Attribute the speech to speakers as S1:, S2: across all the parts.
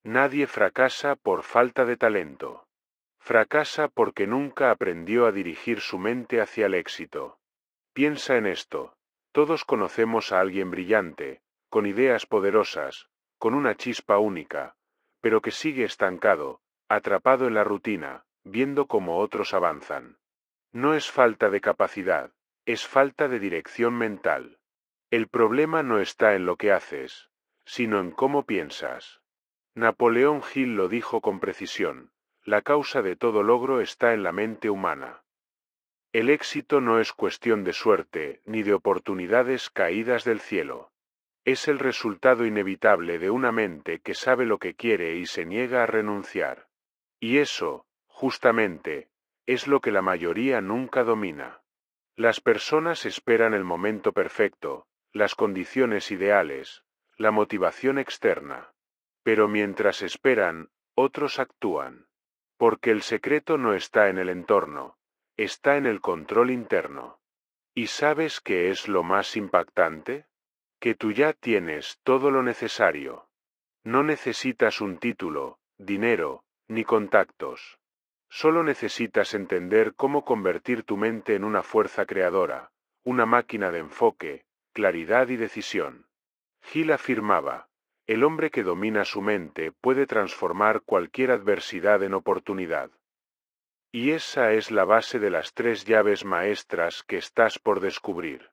S1: Nadie fracasa por falta de talento. Fracasa porque nunca aprendió a dirigir su mente hacia el éxito. Piensa en esto. Todos conocemos a alguien brillante, con ideas poderosas, con una chispa única, pero que sigue estancado, atrapado en la rutina, viendo cómo otros avanzan. No es falta de capacidad, es falta de dirección mental. El problema no está en lo que haces, sino en cómo piensas. Napoleón Hill lo dijo con precisión: la causa de todo logro está en la mente humana. El éxito no es cuestión de suerte, ni de oportunidades caídas del cielo. Es el resultado inevitable de una mente que sabe lo que quiere y se niega a renunciar. Y eso, justamente, es lo que la mayoría nunca domina. Las personas esperan el momento perfecto, las condiciones ideales, la motivación externa. Pero mientras esperan, otros actúan. Porque el secreto no está en el entorno, está en el control interno. ¿Y sabes qué es lo más impactante? Que tú ya tienes todo lo necesario. No necesitas un título, dinero, ni contactos. Solo necesitas entender cómo convertir tu mente en una fuerza creadora, una máquina de enfoque, claridad y decisión. Hill afirmaba: el hombre que domina su mente puede transformar cualquier adversidad en oportunidad. Y esa es la base de las 3 llaves maestras que estás por descubrir.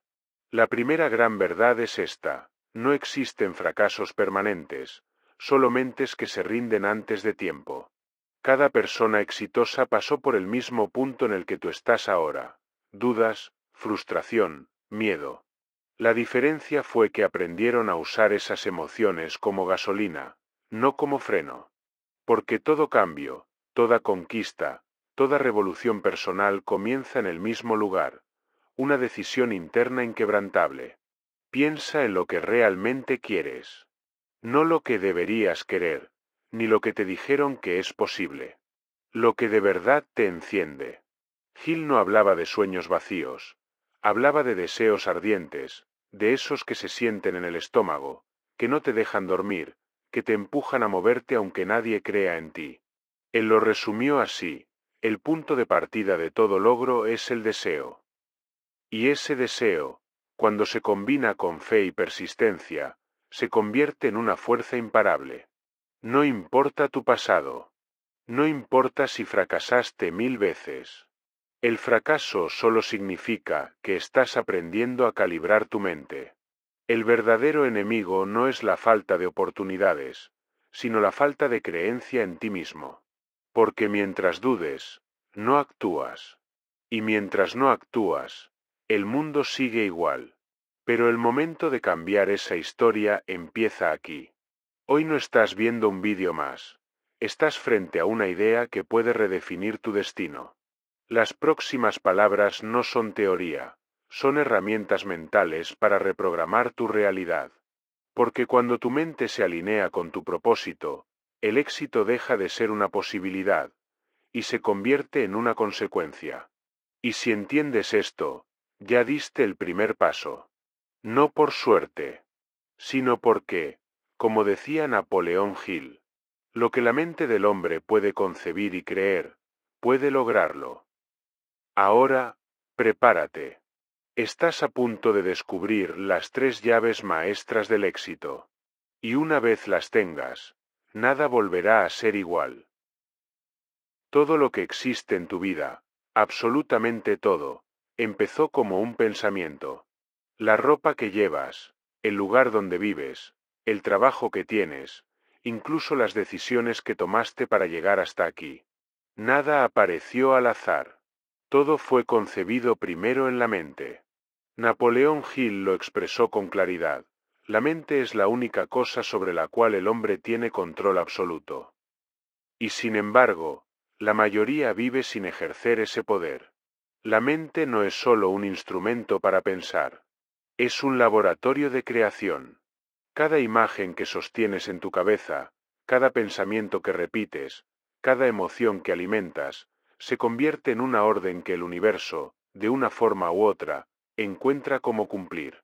S1: La primera gran verdad es esta: no existen fracasos permanentes, solo mentes que se rinden antes de tiempo. Cada persona exitosa pasó por el mismo punto en el que tú estás ahora: dudas, frustración, miedo. La diferencia fue que aprendieron a usar esas emociones como gasolina, no como freno. Porque todo cambio, toda conquista, toda revolución personal comienza en el mismo lugar: una decisión interna inquebrantable. Piensa en lo que realmente quieres. No lo que deberías querer, ni lo que te dijeron que es posible. Lo que de verdad te enciende. Hill no hablaba de sueños vacíos. Hablaba de deseos ardientes, de esos que se sienten en el estómago, que no te dejan dormir, que te empujan a moverte aunque nadie crea en ti. Él lo resumió así: el punto de partida de todo logro es el deseo. Y ese deseo, cuando se combina con fe y persistencia, se convierte en una fuerza imparable. No importa tu pasado. No importa si fracasaste 1000 veces. El fracaso solo significa que estás aprendiendo a calibrar tu mente. El verdadero enemigo no es la falta de oportunidades, sino la falta de creencia en ti mismo. Porque mientras dudes, no actúas. Y mientras no actúas, el mundo sigue igual. Pero el momento de cambiar esa historia empieza aquí. Hoy no estás viendo un vídeo más. Estás frente a una idea que puede redefinir tu destino. Las próximas palabras no son teoría, son herramientas mentales para reprogramar tu realidad. Porque cuando tu mente se alinea con tu propósito, el éxito deja de ser una posibilidad, y se convierte en una consecuencia. Y si entiendes esto, ya diste el primer paso. No por suerte, sino porque, como decía Napoleón Hill, lo que la mente del hombre puede concebir y creer, puede lograrlo. Ahora, prepárate. Estás a punto de descubrir las 3 llaves maestras del éxito. Y una vez las tengas, nada volverá a ser igual. Todo lo que existe en tu vida, absolutamente todo, empezó como un pensamiento. La ropa que llevas, el lugar donde vives, el trabajo que tienes, incluso las decisiones que tomaste para llegar hasta aquí. Nada apareció al azar. Todo fue concebido primero en la mente. Napoleón Hill lo expresó con claridad: la mente es la única cosa sobre la cual el hombre tiene control absoluto. Y sin embargo, la mayoría vive sin ejercer ese poder. La mente no es solo un instrumento para pensar. Es un laboratorio de creación. Cada imagen que sostienes en tu cabeza, cada pensamiento que repites, cada emoción que alimentas, se convierte en una orden que el universo, de una forma u otra, encuentra cómo cumplir.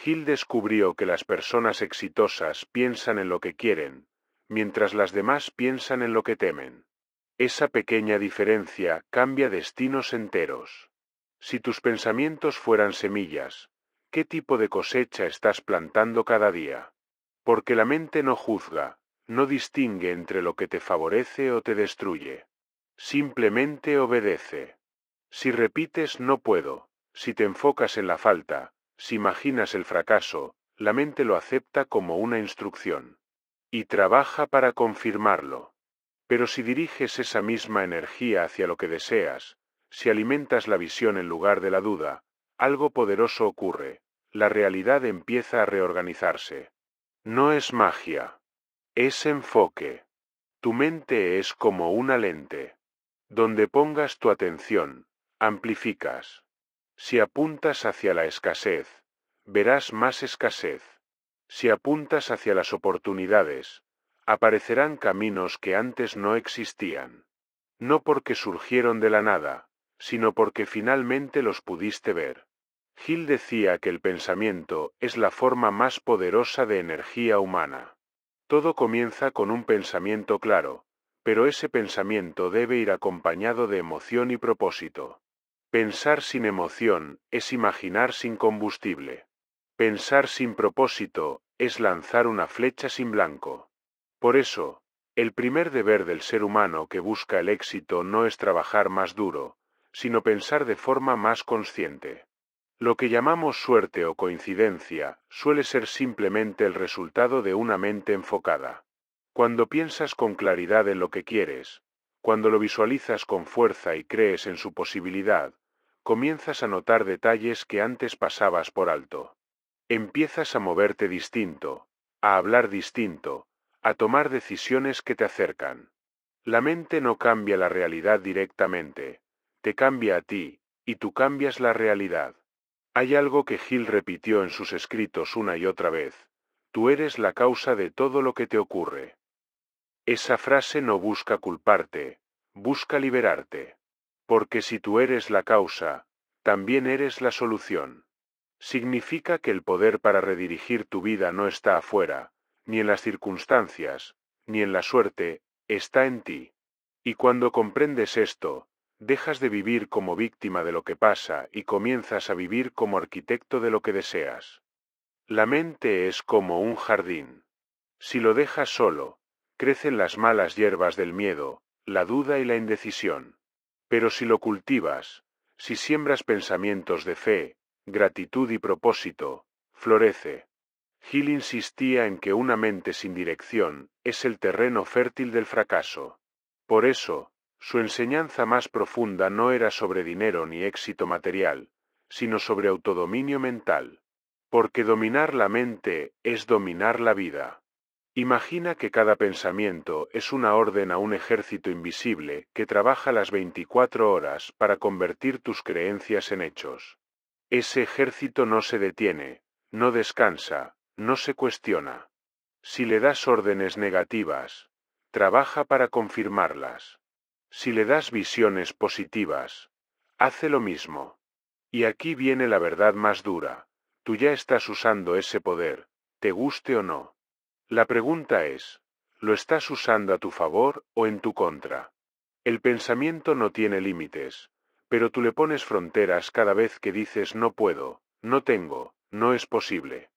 S1: Hill descubrió que las personas exitosas piensan en lo que quieren, mientras las demás piensan en lo que temen. Esa pequeña diferencia cambia destinos enteros. Si tus pensamientos fueran semillas, ¿qué tipo de cosecha estás plantando cada día? Porque la mente no juzga, no distingue entre lo que te favorece o te destruye. Simplemente obedece. Si repites no puedo, si te enfocas en la falta, si imaginas el fracaso, la mente lo acepta como una instrucción. Y trabaja para confirmarlo. Pero si diriges esa misma energía hacia lo que deseas, si alimentas la visión en lugar de la duda, algo poderoso ocurre, la realidad empieza a reorganizarse. No es magia. Es enfoque. Tu mente es como una lente. Donde pongas tu atención, amplificas. Si apuntas hacia la escasez, verás más escasez. Si apuntas hacia las oportunidades, aparecerán caminos que antes no existían. No porque surgieron de la nada, sino porque finalmente los pudiste ver. Hill decía que el pensamiento es la forma más poderosa de energía humana. Todo comienza con un pensamiento claro, pero ese pensamiento debe ir acompañado de emoción y propósito. Pensar sin emoción es imaginar sin combustible. Pensar sin propósito es lanzar una flecha sin blanco. Por eso, el primer deber del ser humano que busca el éxito no es trabajar más duro, sino pensar de forma más consciente. Lo que llamamos suerte o coincidencia suele ser simplemente el resultado de una mente enfocada. Cuando piensas con claridad en lo que quieres, cuando lo visualizas con fuerza y crees en su posibilidad, comienzas a notar detalles que antes pasabas por alto. Empiezas a moverte distinto, a hablar distinto, a tomar decisiones que te acercan. La mente no cambia la realidad directamente, te cambia a ti, y tú cambias la realidad. Hay algo que Hill repitió en sus escritos una y otra vez: tú eres la causa de todo lo que te ocurre. Esa frase no busca culparte, busca liberarte. Porque si tú eres la causa, también eres la solución. Significa que el poder para redirigir tu vida no está afuera, ni en las circunstancias, ni en la suerte, está en ti. Y cuando comprendes esto, dejas de vivir como víctima de lo que pasa y comienzas a vivir como arquitecto de lo que deseas. La mente es como un jardín. Si lo dejas solo, crecen las malas hierbas del miedo, la duda y la indecisión. Pero si lo cultivas, si siembras pensamientos de fe, gratitud y propósito, florece. Hill insistía en que una mente sin dirección es el terreno fértil del fracaso. Por eso, su enseñanza más profunda no era sobre dinero ni éxito material, sino sobre autodominio mental. Porque dominar la mente es dominar la vida. Imagina que cada pensamiento es una orden a un ejército invisible que trabaja las 24 horas para convertir tus creencias en hechos. Ese ejército no se detiene, no descansa, no se cuestiona. Si le das órdenes negativas, trabaja para confirmarlas. Si le das visiones positivas, hace lo mismo. Y aquí viene la verdad más dura: tú ya estás usando ese poder, te guste o no. La pregunta es, ¿lo estás usando a tu favor o en tu contra? El pensamiento no tiene límites, pero tú le pones fronteras cada vez que dices no puedo, no tengo, no es posible.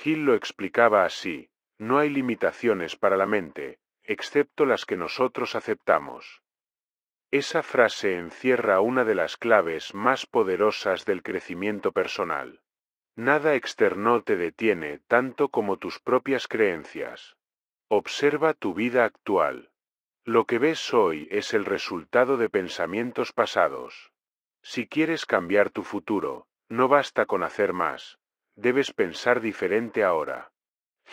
S1: Hill lo explicaba así: no hay limitaciones para la mente, excepto las que nosotros aceptamos. Esa frase encierra una de las claves más poderosas del crecimiento personal. Nada externo te detiene tanto como tus propias creencias. Observa tu vida actual. Lo que ves hoy es el resultado de pensamientos pasados. Si quieres cambiar tu futuro, no basta con hacer más, debes pensar diferente ahora.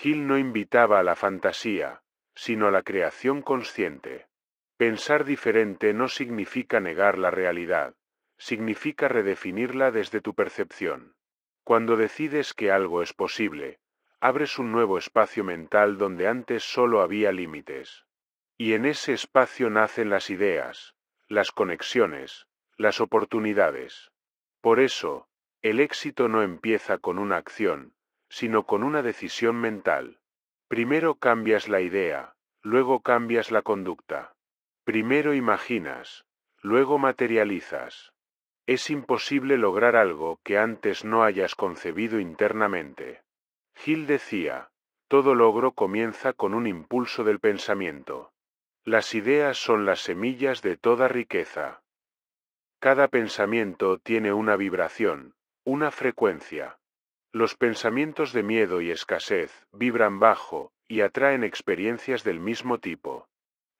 S1: Hill no invitaba a la fantasía, sino a la creación consciente. Pensar diferente no significa negar la realidad, significa redefinirla desde tu percepción. Cuando decides que algo es posible, abres un nuevo espacio mental donde antes solo había límites. Y en ese espacio nacen las ideas, las conexiones, las oportunidades. Por eso, el éxito no empieza con una acción, sino con una decisión mental. Primero cambias la idea, luego cambias la conducta. Primero imaginas, luego materializas. Es imposible lograr algo que antes no hayas concebido internamente. Hill decía, todo logro comienza con un impulso del pensamiento. Las ideas son las semillas de toda riqueza. Cada pensamiento tiene una vibración, una frecuencia. Los pensamientos de miedo y escasez vibran bajo y atraen experiencias del mismo tipo.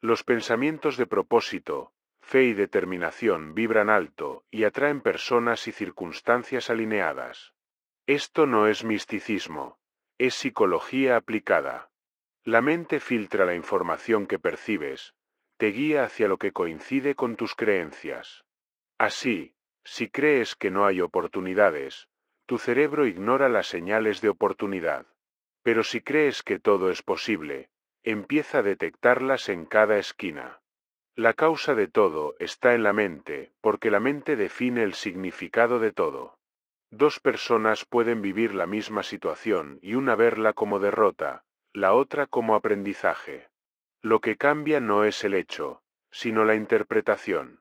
S1: Los pensamientos de propósito, fe y determinación vibran alto y atraen personas y circunstancias alineadas. Esto no es misticismo, es psicología aplicada. La mente filtra la información que percibes, te guía hacia lo que coincide con tus creencias. Así, si crees que no hay oportunidades, tu cerebro ignora las señales de oportunidad. Pero si crees que todo es posible, empieza a detectarlas en cada esquina. La causa de todo está en la mente, porque la mente define el significado de todo. Dos personas pueden vivir la misma situación y una verla como derrota, la otra como aprendizaje. Lo que cambia no es el hecho, sino la interpretación.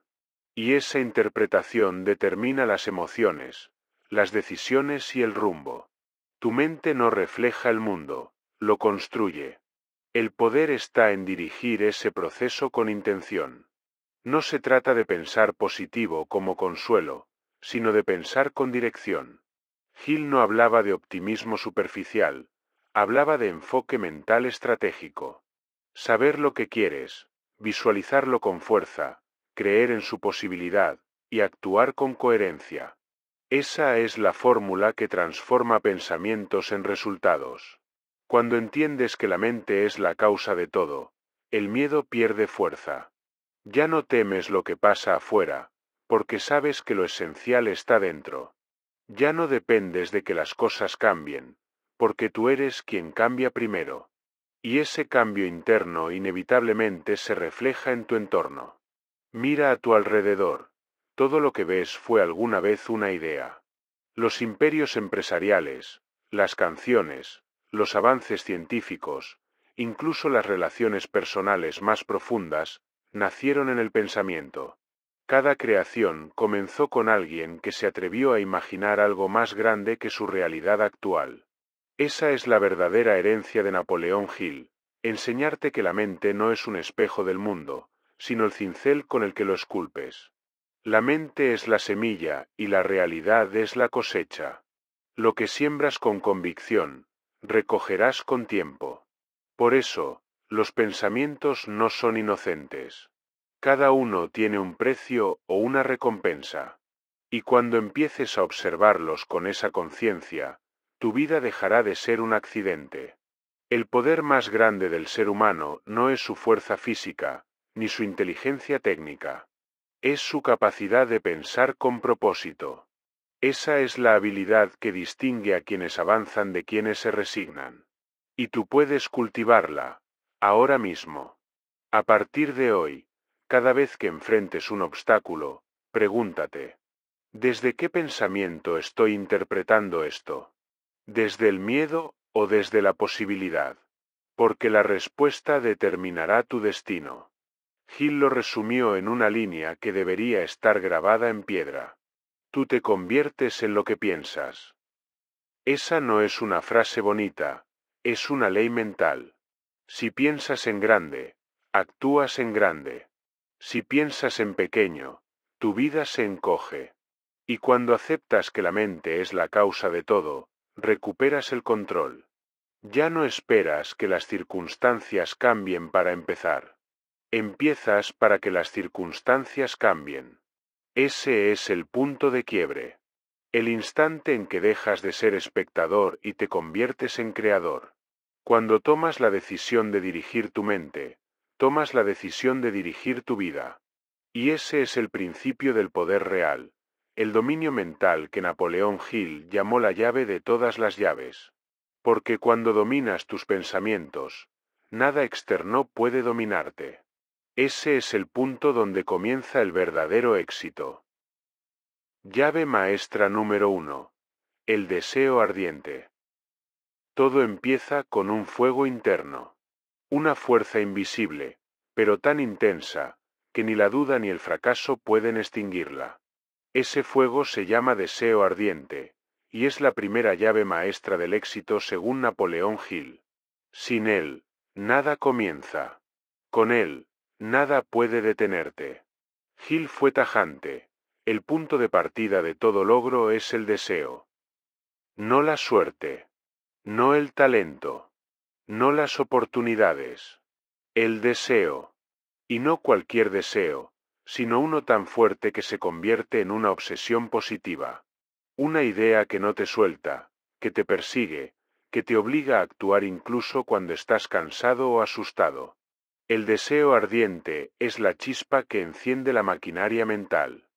S1: Y esa interpretación determina las emociones, las decisiones y el rumbo. Tu mente no refleja el mundo, lo construye. El poder está en dirigir ese proceso con intención. No se trata de pensar positivo como consuelo, sino de pensar con dirección. Hill no hablaba de optimismo superficial, hablaba de enfoque mental estratégico. Saber lo que quieres, visualizarlo con fuerza, creer en su posibilidad, y actuar con coherencia. Esa es la fórmula que transforma pensamientos en resultados. Cuando entiendes que la mente es la causa de todo, el miedo pierde fuerza. Ya no temes lo que pasa afuera, porque sabes que lo esencial está dentro. Ya no dependes de que las cosas cambien, porque tú eres quien cambia primero. Y ese cambio interno inevitablemente se refleja en tu entorno. Mira a tu alrededor. Todo lo que ves fue alguna vez una idea. Los imperios empresariales, las canciones, los avances científicos, incluso las relaciones personales más profundas, nacieron en el pensamiento. Cada creación comenzó con alguien que se atrevió a imaginar algo más grande que su realidad actual. Esa es la verdadera herencia de Napoleón Hill, enseñarte que la mente no es un espejo del mundo, sino el cincel con el que lo esculpes. La mente es la semilla y la realidad es la cosecha. Lo que siembras con convicción, recogerás con tiempo. Por eso, los pensamientos no son inocentes. Cada uno tiene un precio o una recompensa. Y cuando empieces a observarlos con esa conciencia, tu vida dejará de ser un accidente. El poder más grande del ser humano no es su fuerza física, ni su inteligencia técnica. Es su capacidad de pensar con propósito. Esa es la habilidad que distingue a quienes avanzan de quienes se resignan. Y tú puedes cultivarla, ahora mismo. A partir de hoy, cada vez que enfrentes un obstáculo, pregúntate, ¿desde qué pensamiento estoy interpretando esto? ¿Desde el miedo o desde la posibilidad? Porque la respuesta determinará tu destino. Hill lo resumió en una línea que debería estar grabada en piedra. Tú te conviertes en lo que piensas. Esa no es una frase bonita, es una ley mental. Si piensas en grande, actúas en grande. Si piensas en pequeño, tu vida se encoge. Y cuando aceptas que la mente es la causa de todo, recuperas el control. Ya no esperas que las circunstancias cambien para empezar. Empiezas para que las circunstancias cambien. Ese es el punto de quiebre. El instante en que dejas de ser espectador y te conviertes en creador. Cuando tomas la decisión de dirigir tu mente, tomas la decisión de dirigir tu vida. Y ese es el principio del poder real, el dominio mental que Napoleón Hill llamó la llave de todas las llaves. Porque cuando dominas tus pensamientos, nada externo puede dominarte. Ese es el punto donde comienza el verdadero éxito. Llave maestra número 1. El deseo ardiente. Todo empieza con un fuego interno. Una fuerza invisible, pero tan intensa, que ni la duda ni el fracaso pueden extinguirla. Ese fuego se llama deseo ardiente, y es la primera llave maestra del éxito según Napoleón Hill. Sin él, nada comienza. Con él, nada puede detenerte. Hill fue tajante. El punto de partida de todo logro es el deseo. No la suerte. No el talento. No las oportunidades. El deseo. Y no cualquier deseo, sino uno tan fuerte que se convierte en una obsesión positiva. Una idea que no te suelta, que te persigue, que te obliga a actuar incluso cuando estás cansado o asustado. El deseo ardiente es la chispa que enciende la maquinaria mental.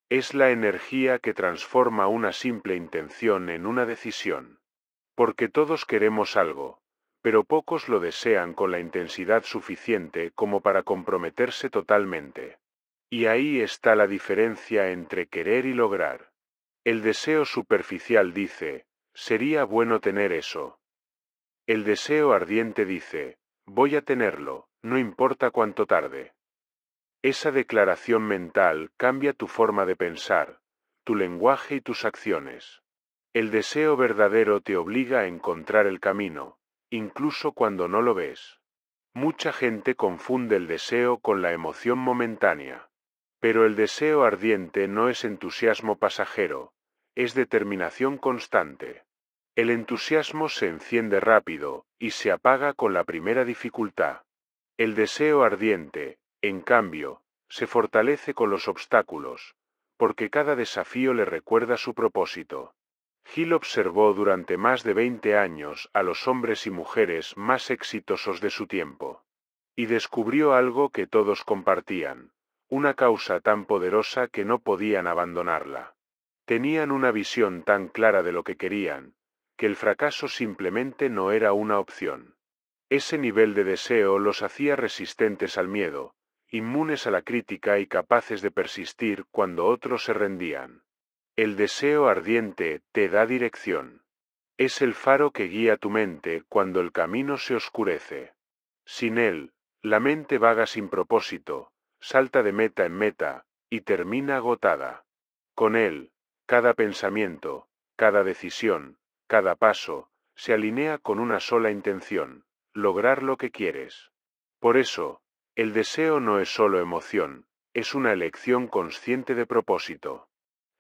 S1: Es la energía que transforma una simple intención en una decisión. Porque todos queremos algo, pero pocos lo desean con la intensidad suficiente como para comprometerse totalmente. Y ahí está la diferencia entre querer y lograr. El deseo superficial dice, sería bueno tener eso. El deseo ardiente dice, voy a tenerlo, no importa cuánto tarde. Esa declaración mental cambia tu forma de pensar, tu lenguaje y tus acciones. El deseo verdadero te obliga a encontrar el camino, incluso cuando no lo ves. Mucha gente confunde el deseo con la emoción momentánea. Pero el deseo ardiente no es entusiasmo pasajero, es determinación constante. El entusiasmo se enciende rápido y se apaga con la primera dificultad. El deseo ardiente, en cambio, se fortalece con los obstáculos, porque cada desafío le recuerda su propósito. Hill observó durante más de 20 años a los hombres y mujeres más exitosos de su tiempo. Y descubrió algo que todos compartían, una causa tan poderosa que no podían abandonarla. Tenían una visión tan clara de lo que querían, que el fracaso simplemente no era una opción. Ese nivel de deseo los hacía resistentes al miedo, inmunes a la crítica y capaces de persistir cuando otros se rendían. El deseo ardiente te da dirección. Es el faro que guía tu mente cuando el camino se oscurece. Sin él, la mente vaga sin propósito, salta de meta en meta, y termina agotada. Con él, cada pensamiento, cada decisión, cada paso, se alinea con una sola intención, lograr lo que quieres. Por eso, el deseo no es solo emoción, es una elección consciente de propósito.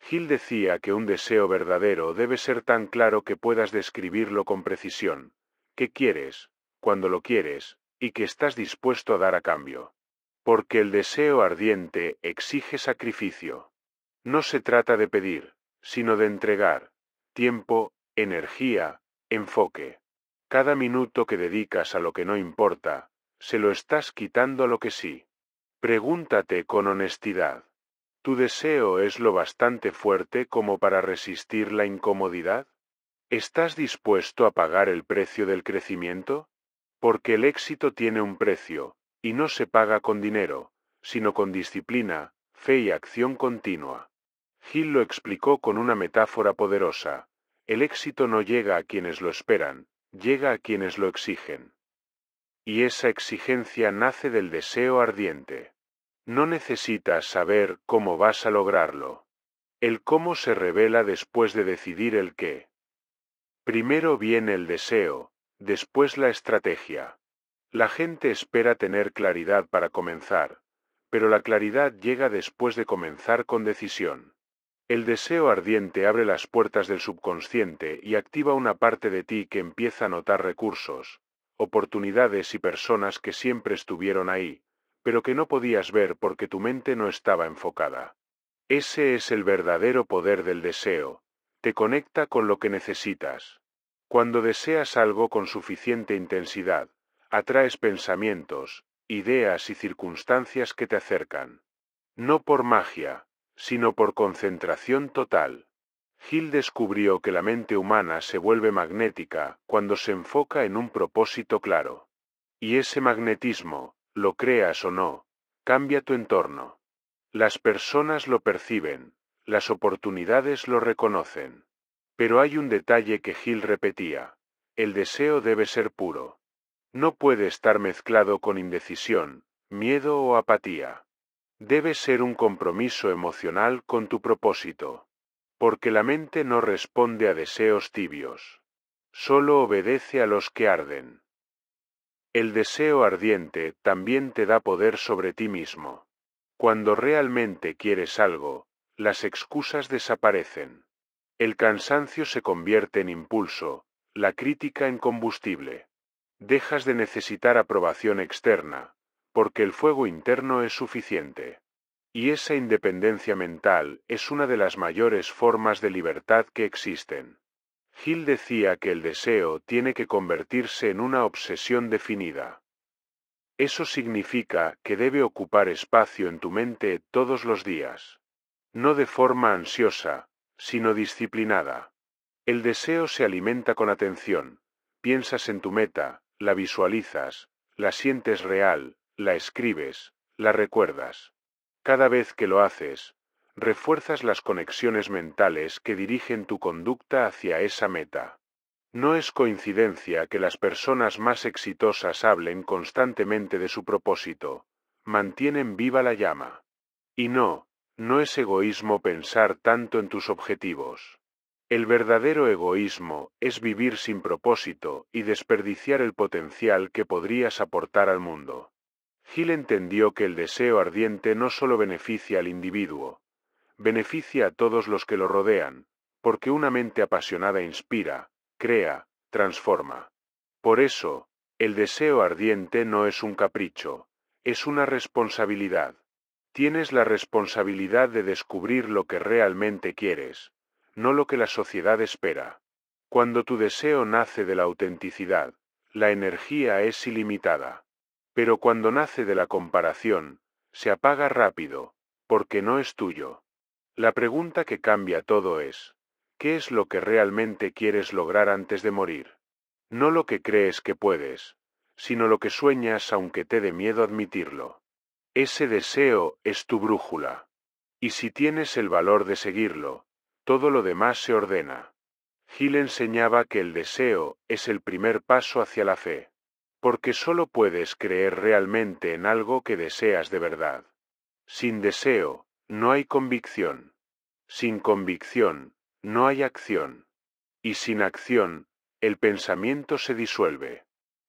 S1: Hill decía que un deseo verdadero debe ser tan claro que puedas describirlo con precisión, qué quieres, cuando lo quieres, y que estás dispuesto a dar a cambio. Porque el deseo ardiente exige sacrificio. No se trata de pedir, sino de entregar, tiempo, energía, enfoque. Cada minuto que dedicas a lo que no importa, se lo estás quitando a lo que sí. Pregúntate con honestidad. ¿Tu deseo es lo bastante fuerte como para resistir la incomodidad? ¿Estás dispuesto a pagar el precio del crecimiento? Porque el éxito tiene un precio, y no se paga con dinero, sino con disciplina, fe y acción continua. Hill lo explicó con una metáfora poderosa. El éxito no llega a quienes lo esperan, llega a quienes lo exigen. Y esa exigencia nace del deseo ardiente. No necesitas saber cómo vas a lograrlo. El cómo se revela después de decidir el qué. Primero viene el deseo, después la estrategia. La gente espera tener claridad para comenzar, pero la claridad llega después de comenzar con decisión. El deseo ardiente abre las puertas del subconsciente y activa una parte de ti que empieza a notar recursos, oportunidades y personas que siempre estuvieron ahí, pero que no podías ver porque tu mente no estaba enfocada. Ese es el verdadero poder del deseo. Te conecta con lo que necesitas. Cuando deseas algo con suficiente intensidad, atraes pensamientos, ideas y circunstancias que te acercan. No por magia, sino por concentración total. Hill descubrió que la mente humana se vuelve magnética cuando se enfoca en un propósito claro. Y ese magnetismo, lo creas o no, cambia tu entorno. Las personas lo perciben, las oportunidades lo reconocen. Pero hay un detalle que Hill repetía. El deseo debe ser puro. No puede estar mezclado con indecisión, miedo o apatía. Debe ser un compromiso emocional con tu propósito. Porque la mente no responde a deseos tibios. Solo obedece a los que arden. El deseo ardiente también te da poder sobre ti mismo. Cuando realmente quieres algo, las excusas desaparecen. El cansancio se convierte en impulso, la crítica en combustible. Dejas de necesitar aprobación externa, porque el fuego interno es suficiente. Y esa independencia mental es una de las mayores formas de libertad que existen. Hill decía que el deseo tiene que convertirse en una obsesión definida. Eso significa que debe ocupar espacio en tu mente todos los días. No de forma ansiosa, sino disciplinada. El deseo se alimenta con atención. Piensas en tu meta, la visualizas, la sientes real, la escribes, la recuerdas. Cada vez que lo haces, refuerzas las conexiones mentales que dirigen tu conducta hacia esa meta. No es coincidencia que las personas más exitosas hablen constantemente de su propósito. Mantienen viva la llama. Y no es egoísmo pensar tanto en tus objetivos. El verdadero egoísmo es vivir sin propósito y desperdiciar el potencial que podrías aportar al mundo. Hill entendió que el deseo ardiente no solo beneficia al individuo, beneficia a todos los que lo rodean, porque una mente apasionada inspira, crea, transforma. Por eso, el deseo ardiente no es un capricho, es una responsabilidad. Tienes la responsabilidad de descubrir lo que realmente quieres, no lo que la sociedad espera. Cuando tu deseo nace de la autenticidad, la energía es ilimitada. Pero cuando nace de la comparación, se apaga rápido, porque no es tuyo. La pregunta que cambia todo es, ¿qué es lo que realmente quieres lograr antes de morir? No lo que crees que puedes, sino lo que sueñas aunque te dé miedo admitirlo. Ese deseo es tu brújula. Y si tienes el valor de seguirlo, todo lo demás se ordena. Hill enseñaba que el deseo es el primer paso hacia la fe. Porque solo puedes creer realmente en algo que deseas de verdad. Sin deseo, no hay convicción. Sin convicción, no hay acción. Y sin acción, el pensamiento se disuelve.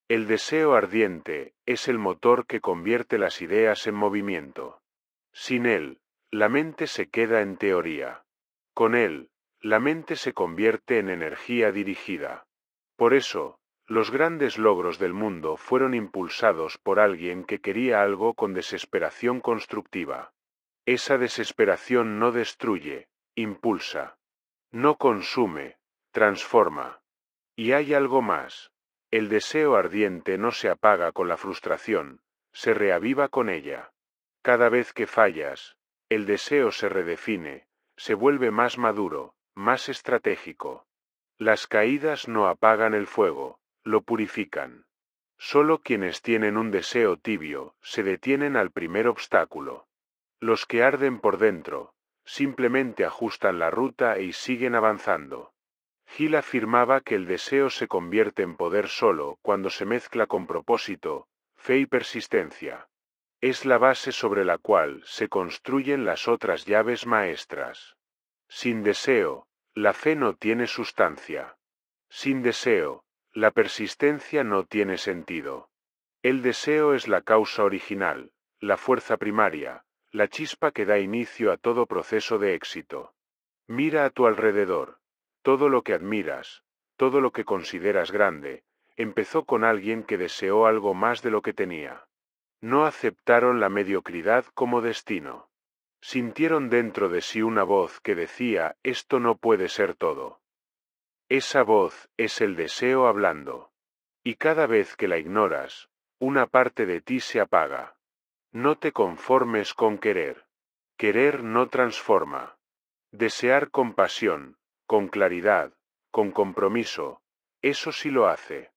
S1: El deseo ardiente es el motor que convierte las ideas en movimiento. Sin él, la mente se queda en teoría. Con él, la mente se convierte en energía dirigida. Por eso, los grandes logros del mundo fueron impulsados por alguien que quería algo con desesperación constructiva. Esa desesperación no destruye, impulsa. No consume, transforma. Y hay algo más. El deseo ardiente no se apaga con la frustración, se reaviva con ella. Cada vez que fallas, el deseo se redefine, se vuelve más maduro, más estratégico. Las caídas no apagan el fuego, lo purifican. Solo quienes tienen un deseo tibio se detienen al primer obstáculo. Los que arden por dentro, simplemente ajustan la ruta y siguen avanzando. Hill afirmaba que el deseo se convierte en poder solo cuando se mezcla con propósito, fe y persistencia. Es la base sobre la cual se construyen las otras llaves maestras. Sin deseo, la fe no tiene sustancia. Sin deseo, la persistencia no tiene sentido. El deseo es la causa original, la fuerza primaria, la chispa que da inicio a todo proceso de éxito. Mira a tu alrededor. Todo lo que admiras, todo lo que consideras grande, empezó con alguien que deseó algo más de lo que tenía. No aceptaron la mediocridad como destino. Sintieron dentro de sí una voz que decía, esto no puede ser todo. Esa voz es el deseo hablando. Y cada vez que la ignoras, una parte de ti se apaga. No te conformes con querer. Querer no transforma. Desear con pasión, con claridad, con compromiso, eso sí lo hace.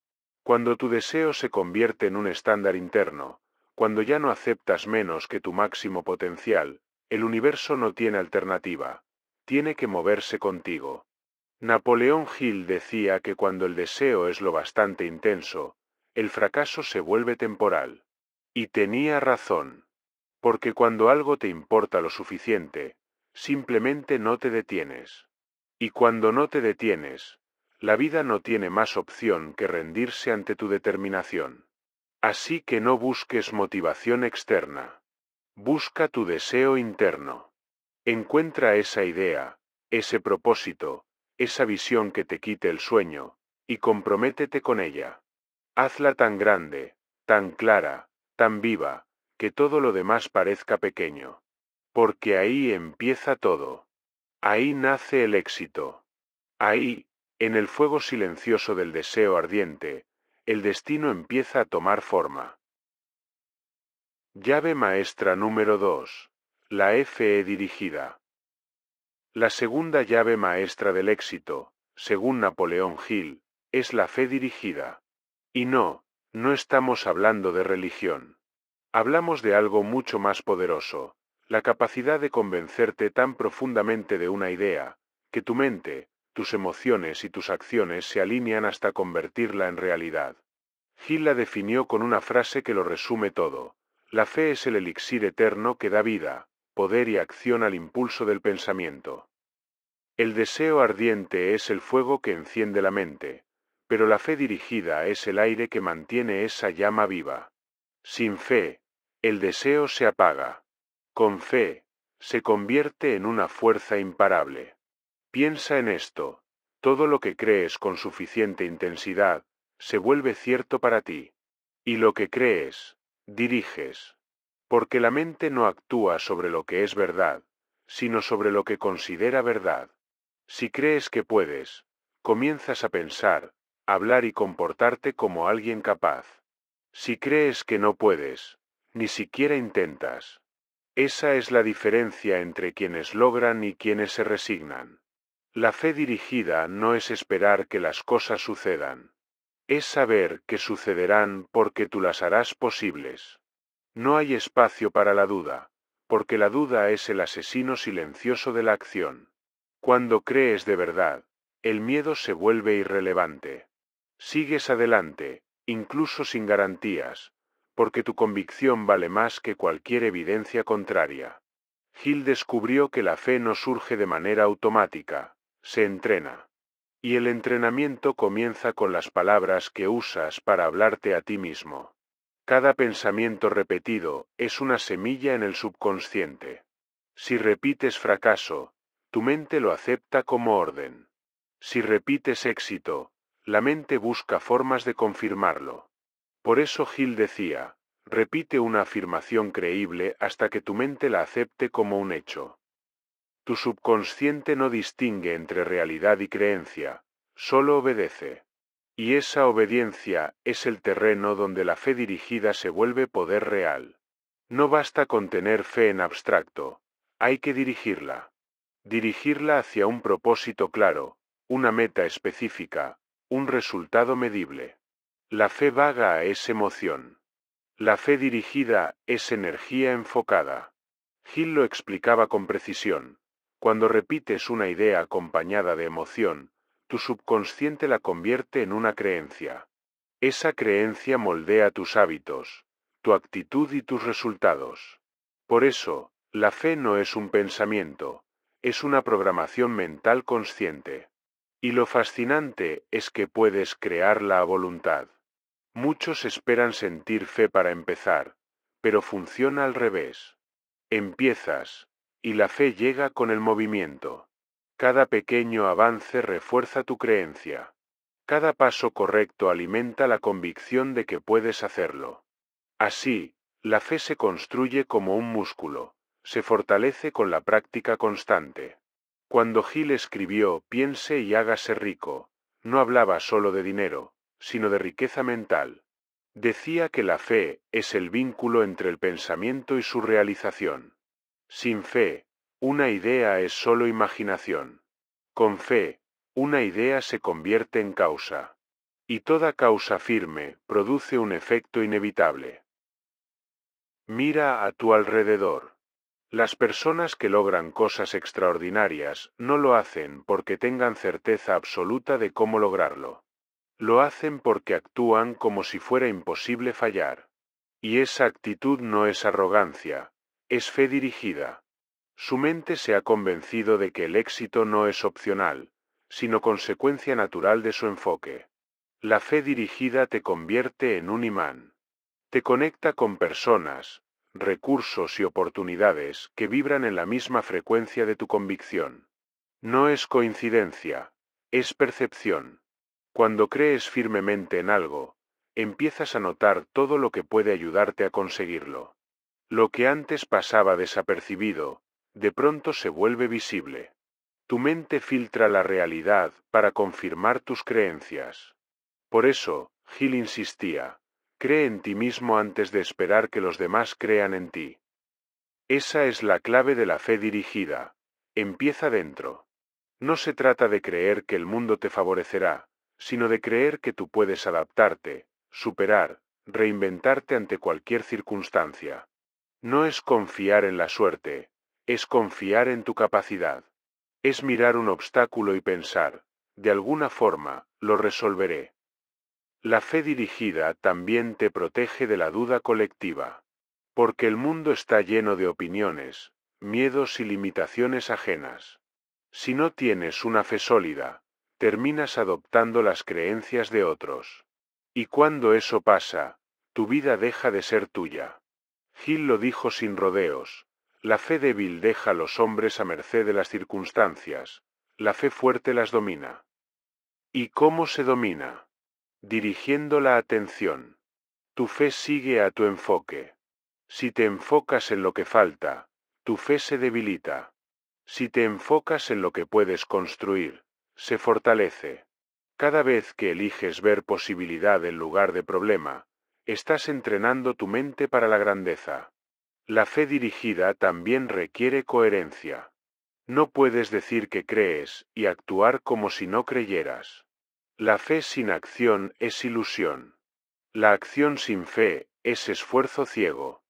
S1: Cuando tu deseo se convierte en un estándar interno, cuando ya no aceptas menos que tu máximo potencial, el universo no tiene alternativa. Tiene que moverse contigo. Napoleón Hill decía que cuando el deseo es lo bastante intenso, el fracaso se vuelve temporal. Y tenía razón. Porque cuando algo te importa lo suficiente, simplemente no te detienes. Y cuando no te detienes, la vida no tiene más opción que rendirse ante tu determinación. Así que no busques motivación externa. Busca tu deseo interno. Encuentra esa idea, ese propósito, esa visión que te quite el sueño, y comprométete con ella. Hazla tan grande, tan clara, tan viva, que todo lo demás parezca pequeño. Porque ahí empieza todo. Ahí nace el éxito. Ahí, en el fuego silencioso del deseo ardiente, el destino empieza a tomar forma. Llave maestra número 2. La FE dirigida. La segunda llave maestra del éxito, según Napoleón Hill, es la fe dirigida. Y no estamos hablando de religión. Hablamos de algo mucho más poderoso, la capacidad de convencerte tan profundamente de una idea, que tu mente, tus emociones y tus acciones se alinean hasta convertirla en realidad. Hill la definió con una frase que lo resume todo. La fe es el elixir eterno que da vida, poder y acción al impulso del pensamiento. El deseo ardiente es el fuego que enciende la mente, pero la fe dirigida es el aire que mantiene esa llama viva. Sin fe, el deseo se apaga. Con fe, se convierte en una fuerza imparable. Piensa en esto, todo lo que crees con suficiente intensidad, se vuelve cierto para ti. Y lo que crees, diriges. Porque la mente no actúa sobre lo que es verdad, sino sobre lo que considera verdad. Si crees que puedes, comienzas a pensar, hablar y comportarte como alguien capaz. Si crees que no puedes, ni siquiera intentas. Esa es la diferencia entre quienes logran y quienes se resignan. La fe dirigida no es esperar que las cosas sucedan. Es saber que sucederán porque tú las harás posibles. No hay espacio para la duda, porque la duda es el asesino silencioso de la acción. Cuando crees de verdad, el miedo se vuelve irrelevante. Sigues adelante, incluso sin garantías, porque tu convicción vale más que cualquier evidencia contraria. Hill descubrió que la fe no surge de manera automática, se entrena. Y el entrenamiento comienza con las palabras que usas para hablarte a ti mismo. Cada pensamiento repetido es una semilla en el subconsciente. Si repites fracaso, tu mente lo acepta como orden. Si repites éxito, la mente busca formas de confirmarlo. Por eso Hill decía, repite una afirmación creíble hasta que tu mente la acepte como un hecho. Tu subconsciente no distingue entre realidad y creencia, solo obedece. Y esa obediencia es el terreno donde la fe dirigida se vuelve poder real. No basta con tener fe en abstracto, hay que dirigirla. Dirigirla hacia un propósito claro, una meta específica, un resultado medible. La fe vaga es emoción. La fe dirigida es energía enfocada. Hill lo explicaba con precisión. Cuando repites una idea acompañada de emoción, tu subconsciente la convierte en una creencia. Esa creencia moldea tus hábitos, tu actitud y tus resultados. Por eso, la fe no es un pensamiento, es una programación mental consciente. Y lo fascinante es que puedes crearla a voluntad. Muchos esperan sentir fe para empezar, pero funciona al revés. Empiezas, y la fe llega con el movimiento. Cada pequeño avance refuerza tu creencia. Cada paso correcto alimenta la convicción de que puedes hacerlo. Así, la fe se construye como un músculo, se fortalece con la práctica constante. Cuando Hill escribió Piense y hágase rico, no hablaba solo de dinero, sino de riqueza mental. Decía que la fe es el vínculo entre el pensamiento y su realización. Sin fe, una idea es solo imaginación. Con fe, una idea se convierte en causa. Y toda causa firme produce un efecto inevitable. Mira a tu alrededor. Las personas que logran cosas extraordinarias no lo hacen porque tengan certeza absoluta de cómo lograrlo. Lo hacen porque actúan como si fuera imposible fallar. Y esa actitud no es arrogancia, es fe dirigida. Su mente se ha convencido de que el éxito no es opcional, sino consecuencia natural de su enfoque. La fe dirigida te convierte en un imán. Te conecta con personas, recursos y oportunidades que vibran en la misma frecuencia de tu convicción. No es coincidencia, es percepción. Cuando crees firmemente en algo, empiezas a notar todo lo que puede ayudarte a conseguirlo. Lo que antes pasaba desapercibido, de pronto se vuelve visible. Tu mente filtra la realidad para confirmar tus creencias. Por eso, Gil insistía, cree en ti mismo antes de esperar que los demás crean en ti. Esa es la clave de la fe dirigida. Empieza dentro. No se trata de creer que el mundo te favorecerá, sino de creer que tú puedes adaptarte, superar, reinventarte ante cualquier circunstancia. No es confiar en la suerte, es confiar en tu capacidad. Es mirar un obstáculo y pensar, de alguna forma, lo resolveré. La fe dirigida también te protege de la duda colectiva. Porque el mundo está lleno de opiniones, miedos y limitaciones ajenas. Si no tienes una fe sólida, terminas adoptando las creencias de otros. Y cuando eso pasa, tu vida deja de ser tuya. Gil lo dijo sin rodeos. La fe débil deja a los hombres a merced de las circunstancias. La fe fuerte las domina. ¿Y cómo se domina? Dirigiendo la atención. Tu fe sigue a tu enfoque. Si te enfocas en lo que falta, tu fe se debilita. Si te enfocas en lo que puedes construir, se fortalece. Cada vez que eliges ver posibilidad en lugar de problema, estás entrenando tu mente para la grandeza. La fe dirigida también requiere coherencia. No puedes decir que crees y actuar como si no creyeras. La fe sin acción es ilusión. La acción sin fe es esfuerzo ciego.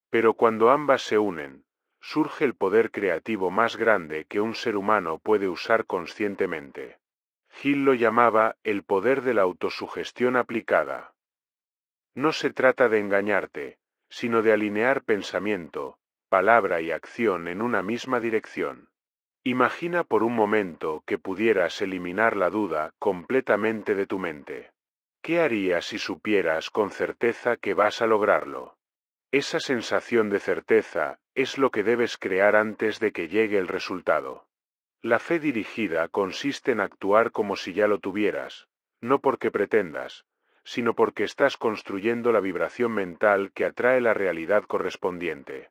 S1: Pero cuando ambas se unen, surge el poder creativo más grande que un ser humano puede usar conscientemente. Gil lo llamaba el poder de la autosugestión aplicada. No se trata de engañarte, sino de alinear pensamiento, palabra y acción en una misma dirección. Imagina por un momento que pudieras eliminar la duda completamente de tu mente. ¿Qué harías si supieras con certeza que vas a lograrlo? Esa sensación de certeza es lo que debes crear antes de que llegue el resultado. La fe dirigida consiste en actuar como si ya lo tuvieras, no porque pretendas, sino porque estás construyendo la vibración mental que atrae la realidad correspondiente.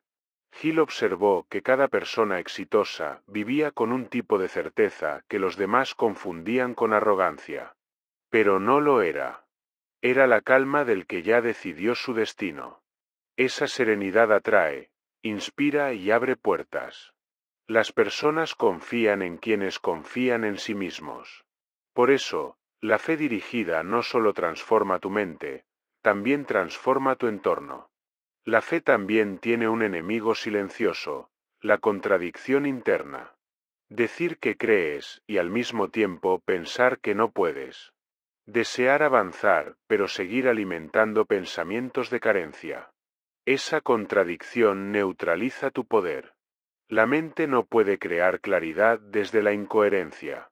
S1: Gil observó que cada persona exitosa vivía con un tipo de certeza que los demás confundían con arrogancia. Pero no lo era. Era la calma del que ya decidió su destino. Esa serenidad atrae, inspira y abre puertas. Las personas confían en quienes confían en sí mismos. Por eso, la fe dirigida no solo transforma tu mente, también transforma tu entorno. La fe también tiene un enemigo silencioso, la contradicción interna. Decir que crees y al mismo tiempo pensar que no puedes. Desear avanzar, pero seguir alimentando pensamientos de carencia. Esa contradicción neutraliza tu poder. La mente no puede crear claridad desde la incoherencia.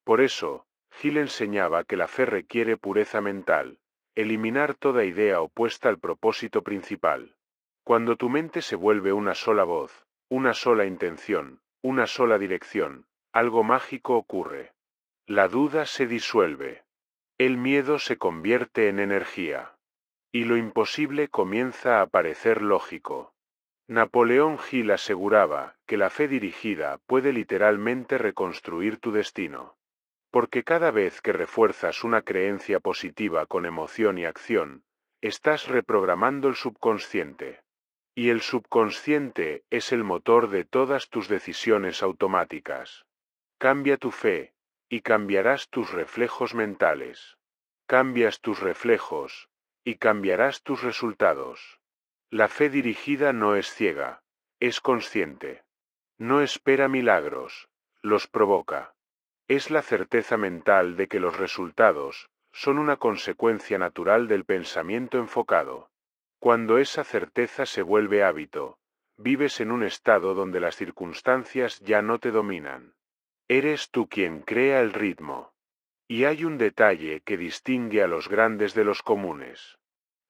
S1: Por eso, Gil enseñaba que la fe requiere pureza mental, eliminar toda idea opuesta al propósito principal. Cuando tu mente se vuelve una sola voz, una sola intención, una sola dirección, algo mágico ocurre. La duda se disuelve. El miedo se convierte en energía. Y lo imposible comienza a parecer lógico. Napoleón Hill aseguraba que la fe dirigida puede literalmente reconstruir tu destino. Porque cada vez que refuerzas una creencia positiva con emoción y acción, estás reprogramando el subconsciente. Y el subconsciente es el motor de todas tus decisiones automáticas. Cambia tu fe, y cambiarás tus reflejos mentales. Cambias tus reflejos, y cambiarás tus resultados. La fe dirigida no es ciega, es consciente. No espera milagros, los provoca. Es la certeza mental de que los resultados son una consecuencia natural del pensamiento enfocado. Cuando esa certeza se vuelve hábito, vives en un estado donde las circunstancias ya no te dominan. Eres tú quien crea el ritmo. Y hay un detalle que distingue a los grandes de los comunes.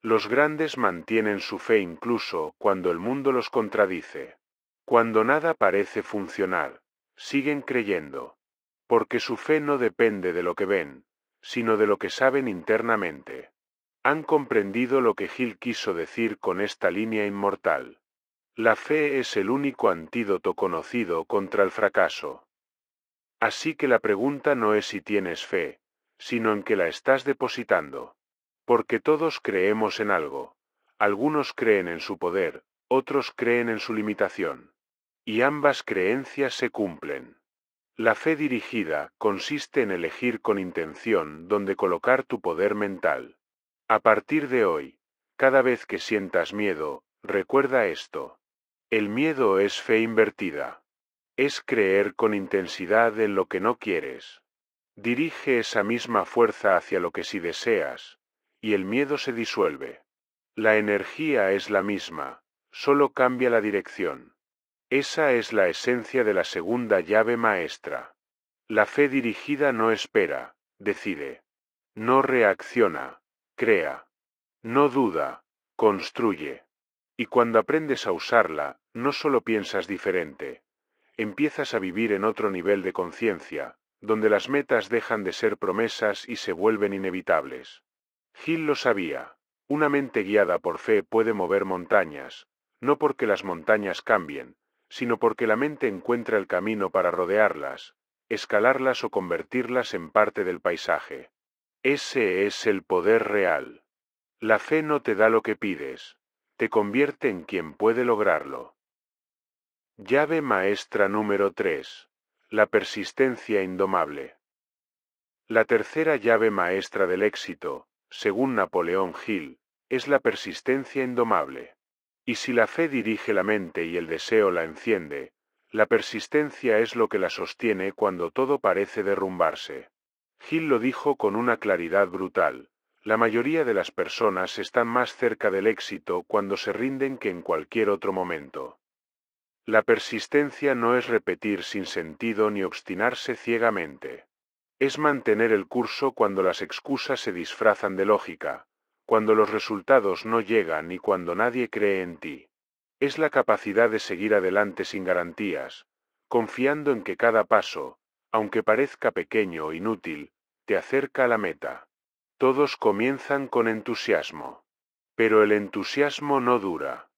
S1: Los grandes mantienen su fe incluso cuando el mundo los contradice. Cuando nada parece funcionar, siguen creyendo. Porque su fe no depende de lo que ven, sino de lo que saben internamente. Han comprendido lo que Gil quiso decir con esta línea inmortal. La fe es el único antídoto conocido contra el fracaso. Así que la pregunta no es si tienes fe, sino en que la estás depositando. Porque todos creemos en algo. Algunos creen en su poder, otros creen en su limitación. Y ambas creencias se cumplen. La fe dirigida consiste en elegir con intención dónde colocar tu poder mental. A partir de hoy, cada vez que sientas miedo, recuerda esto. El miedo es fe invertida. Es creer con intensidad en lo que no quieres. Dirige esa misma fuerza hacia lo que sí deseas, y el miedo se disuelve. La energía es la misma, solo cambia la dirección. Esa es la esencia de la segunda llave maestra. La fe dirigida no espera, decide. No reacciona, crea. No duda, construye. Y cuando aprendes a usarla, no solo piensas diferente. Empiezas a vivir en otro nivel de conciencia, donde las metas dejan de ser promesas y se vuelven inevitables. Gil lo sabía. Una mente guiada por fe puede mover montañas, no porque las montañas cambien, sino porque la mente encuentra el camino para rodearlas, escalarlas o convertirlas en parte del paisaje. Ese es el poder real. La fe no te da lo que pides, te convierte en quien puede lograrlo. Llave maestra número 3. La persistencia indomable. La tercera llave maestra del éxito, según Napoleón Hill, es la persistencia indomable. Y si la fe dirige la mente y el deseo la enciende, la persistencia es lo que la sostiene cuando todo parece derrumbarse. Hill lo dijo con una claridad brutal. La mayoría de las personas están más cerca del éxito cuando se rinden que en cualquier otro momento. La persistencia no es repetir sin sentido ni obstinarse ciegamente. Es mantener el curso cuando las excusas se disfrazan de lógica, cuando los resultados no llegan y cuando nadie cree en ti. Es la capacidad de seguir adelante sin garantías, confiando en que cada paso, aunque parezca pequeño o inútil, te acerca a la meta. Todos comienzan con entusiasmo. Pero el entusiasmo no dura.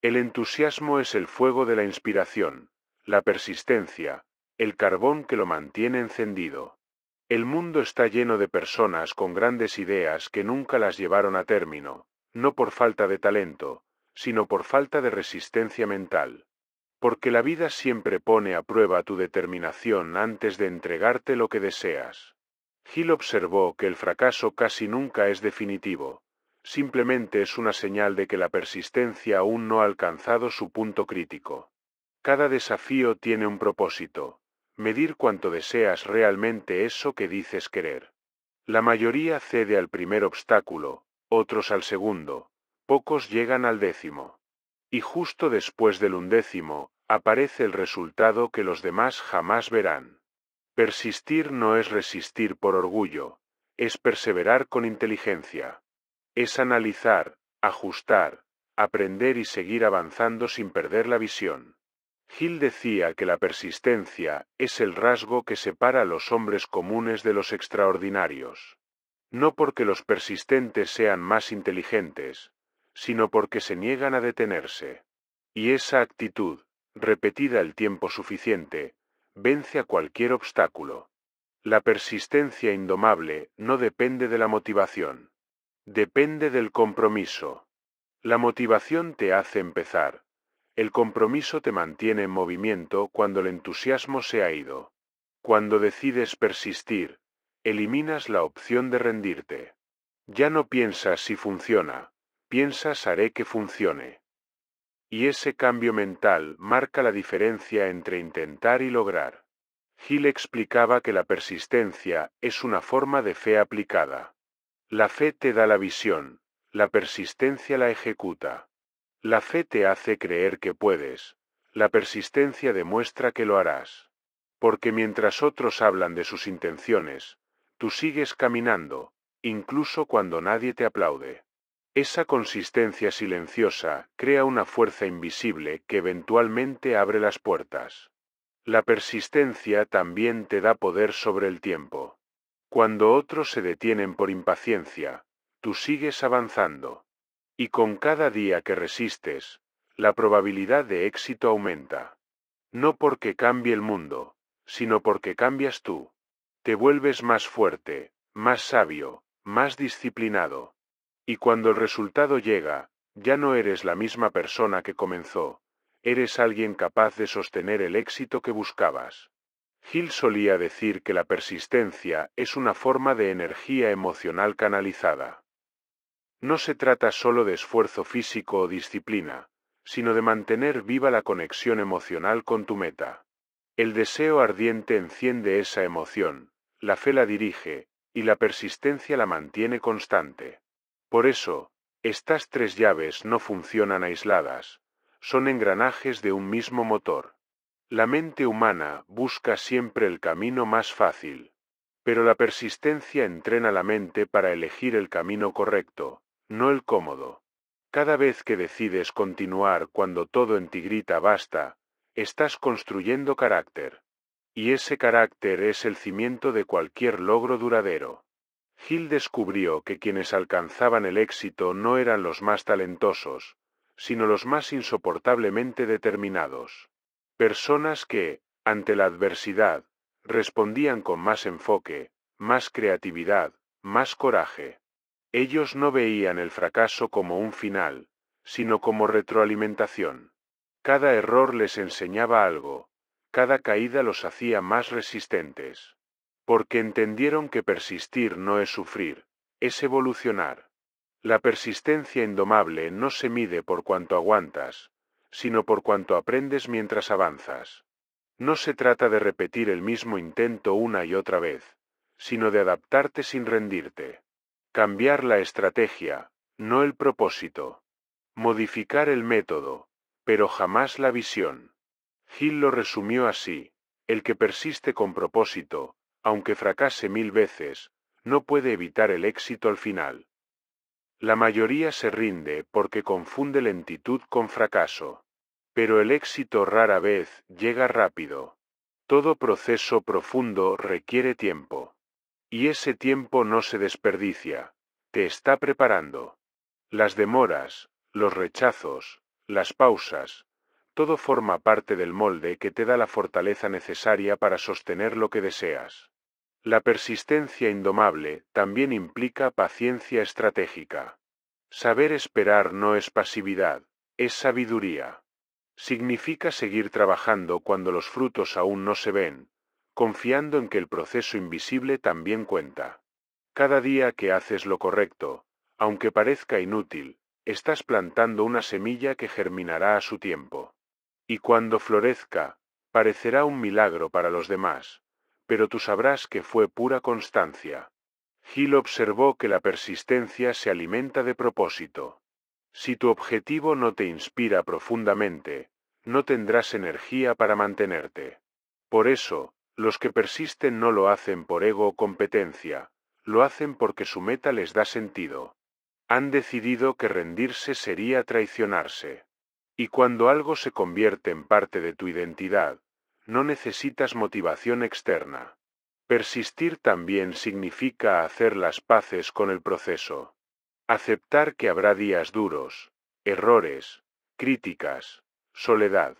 S1: El entusiasmo es el fuego de la inspiración, la persistencia, el carbón que lo mantiene encendido. El mundo está lleno de personas con grandes ideas que nunca las llevaron a término, no por falta de talento, sino por falta de resistencia mental. Porque la vida siempre pone a prueba tu determinación antes de entregarte lo que deseas. Gil observó que el fracaso casi nunca es definitivo, simplemente es una señal de que la persistencia aún no ha alcanzado su punto crítico. Cada desafío tiene un propósito. Medir cuánto deseas realmente eso que dices querer. La mayoría cede al primer obstáculo, otros al segundo, pocos llegan al 10º. Y justo después del 11º, aparece el resultado que los demás jamás verán. Persistir no es resistir por orgullo, es perseverar con inteligencia. Es analizar, ajustar, aprender y seguir avanzando sin perder la visión. Gil decía que la persistencia es el rasgo que separa a los hombres comunes de los extraordinarios. No porque los persistentes sean más inteligentes, sino porque se niegan a detenerse. Y esa actitud, repetida el tiempo suficiente, vence a cualquier obstáculo. La persistencia indomable no depende de la motivación. Depende del compromiso. La motivación te hace empezar. El compromiso te mantiene en movimiento cuando el entusiasmo se ha ido. Cuando decides persistir, eliminas la opción de rendirte. Ya no piensas si funciona, piensas haré que funcione. Y ese cambio mental marca la diferencia entre intentar y lograr. Hill explicaba que la persistencia es una forma de fe aplicada. La fe te da la visión, la persistencia la ejecuta. La fe te hace creer que puedes, la persistencia demuestra que lo harás. Porque mientras otros hablan de sus intenciones, tú sigues caminando, incluso cuando nadie te aplaude. Esa consistencia silenciosa crea una fuerza invisible que eventualmente abre las puertas. La persistencia también te da poder sobre el tiempo. Cuando otros se detienen por impaciencia, tú sigues avanzando. Y con cada día que resistes, la probabilidad de éxito aumenta. No porque cambie el mundo, sino porque cambias tú. Te vuelves más fuerte, más sabio, más disciplinado. Y cuando el resultado llega, ya no eres la misma persona que comenzó, eres alguien capaz de sostener el éxito que buscabas. Hill solía decir que la persistencia es una forma de energía emocional canalizada. No se trata solo de esfuerzo físico o disciplina, sino de mantener viva la conexión emocional con tu meta. El deseo ardiente enciende esa emoción, la fe la dirige, y la persistencia la mantiene constante. Por eso, estas tres llaves no funcionan aisladas, son engranajes de un mismo motor. La mente humana busca siempre el camino más fácil, pero la persistencia entrena la mente para elegir el camino correcto, no el cómodo. Cada vez que decides continuar cuando todo en ti grita basta, estás construyendo carácter. Y ese carácter es el cimiento de cualquier logro duradero. Hill descubrió que quienes alcanzaban el éxito no eran los más talentosos, sino los más insoportablemente determinados. Personas que, ante la adversidad, respondían con más enfoque, más creatividad, más coraje. Ellos no veían el fracaso como un final, sino como retroalimentación. Cada error les enseñaba algo, cada caída los hacía más resistentes. Porque entendieron que persistir no es sufrir, es evolucionar. La persistencia indomable no se mide por cuanto aguantas, sino por cuanto aprendes mientras avanzas. No se trata de repetir el mismo intento una y otra vez, sino de adaptarte sin rendirte. Cambiar la estrategia, no el propósito. Modificar el método, pero jamás la visión. Hill lo resumió así: el que persiste con propósito, aunque fracase 1000 veces, no puede evitar el éxito al final. La mayoría se rinde porque confunde lentitud con fracaso. Pero el éxito rara vez llega rápido. Todo proceso profundo requiere tiempo. Y ese tiempo no se desperdicia, te está preparando. Las demoras, los rechazos, las pausas, todo forma parte del molde que te da la fortaleza necesaria para sostener lo que deseas. La persistencia indomable también implica paciencia estratégica. Saber esperar no es pasividad, es sabiduría. Significa seguir trabajando cuando los frutos aún no se ven, confiando en que el proceso invisible también cuenta. Cada día que haces lo correcto, aunque parezca inútil, estás plantando una semilla que germinará a su tiempo. Y cuando florezca, parecerá un milagro para los demás, pero tú sabrás que fue pura constancia. Hill observó que la persistencia se alimenta de propósito. Si tu objetivo no te inspira profundamente, no tendrás energía para mantenerte. Por eso, los que persisten no lo hacen por ego o competencia, lo hacen porque su meta les da sentido. Han decidido que rendirse sería traicionarse. Y cuando algo se convierte en parte de tu identidad, no necesitas motivación externa. Persistir también significa hacer las paces con el proceso. Aceptar que habrá días duros, errores, críticas, soledad.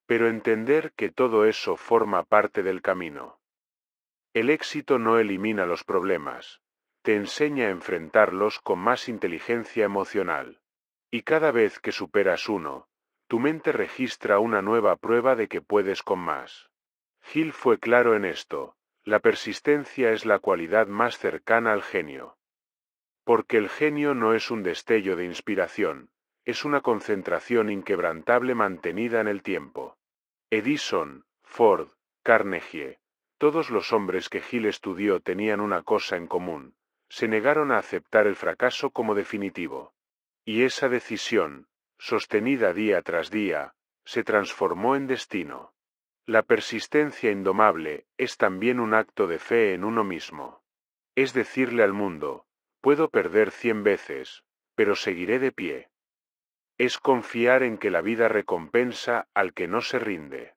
S1: Pero entender que todo eso forma parte del camino. El éxito no elimina los problemas, te enseña a enfrentarlos con más inteligencia emocional. Y cada vez que superas uno, tu mente registra una nueva prueba de que puedes con más. Hill fue claro en esto: la persistencia es la cualidad más cercana al genio. Porque el genio no es un destello de inspiración, es una concentración inquebrantable mantenida en el tiempo. Edison, Ford, Carnegie, todos los hombres que Hill estudió tenían una cosa en común: se negaron a aceptar el fracaso como definitivo. Y esa decisión, sostenida día tras día, se transformó en destino. La persistencia indomable es también un acto de fe en uno mismo. Es decirle al mundo: puedo perder 100 veces, pero seguiré de pie. Es confiar en que la vida recompensa al que no se rinde.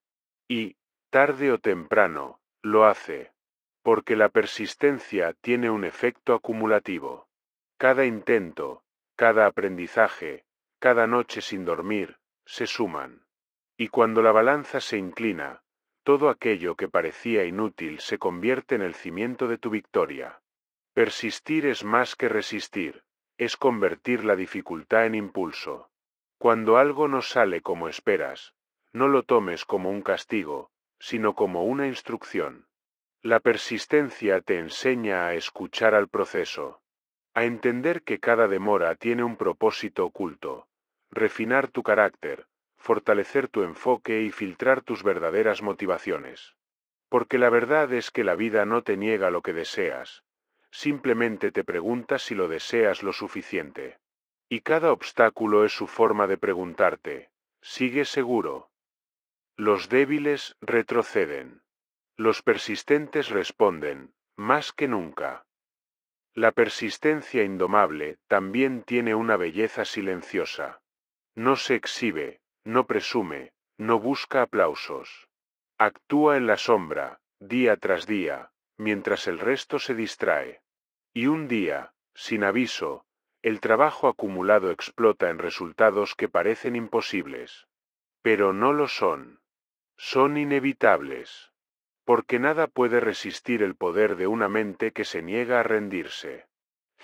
S1: Y, tarde o temprano, lo hace. Porque la persistencia tiene un efecto acumulativo. Cada intento, cada aprendizaje, cada noche sin dormir, se suman. Y cuando la balanza se inclina, todo aquello que parecía inútil se convierte en el cimiento de tu victoria. Persistir es más que resistir, es convertir la dificultad en impulso. Cuando algo no sale como esperas, no lo tomes como un castigo, sino como una instrucción. La persistencia te enseña a escuchar al proceso, a entender que cada demora tiene un propósito oculto, refinar tu carácter, fortalecer tu enfoque y filtrar tus verdaderas motivaciones. Porque la verdad es que la vida no te niega lo que deseas, simplemente te pregunta si lo deseas lo suficiente. Y cada obstáculo es su forma de preguntarte: ¿sigues seguro? Los débiles retroceden. Los persistentes responden: más que nunca. La persistencia indomable también tiene una belleza silenciosa. No se exhibe, no presume, no busca aplausos. Actúa en la sombra, día tras día, mientras el resto se distrae. Y un día, sin aviso, el trabajo acumulado explota en resultados que parecen imposibles. Pero no lo son. Son inevitables. Porque nada puede resistir el poder de una mente que se niega a rendirse.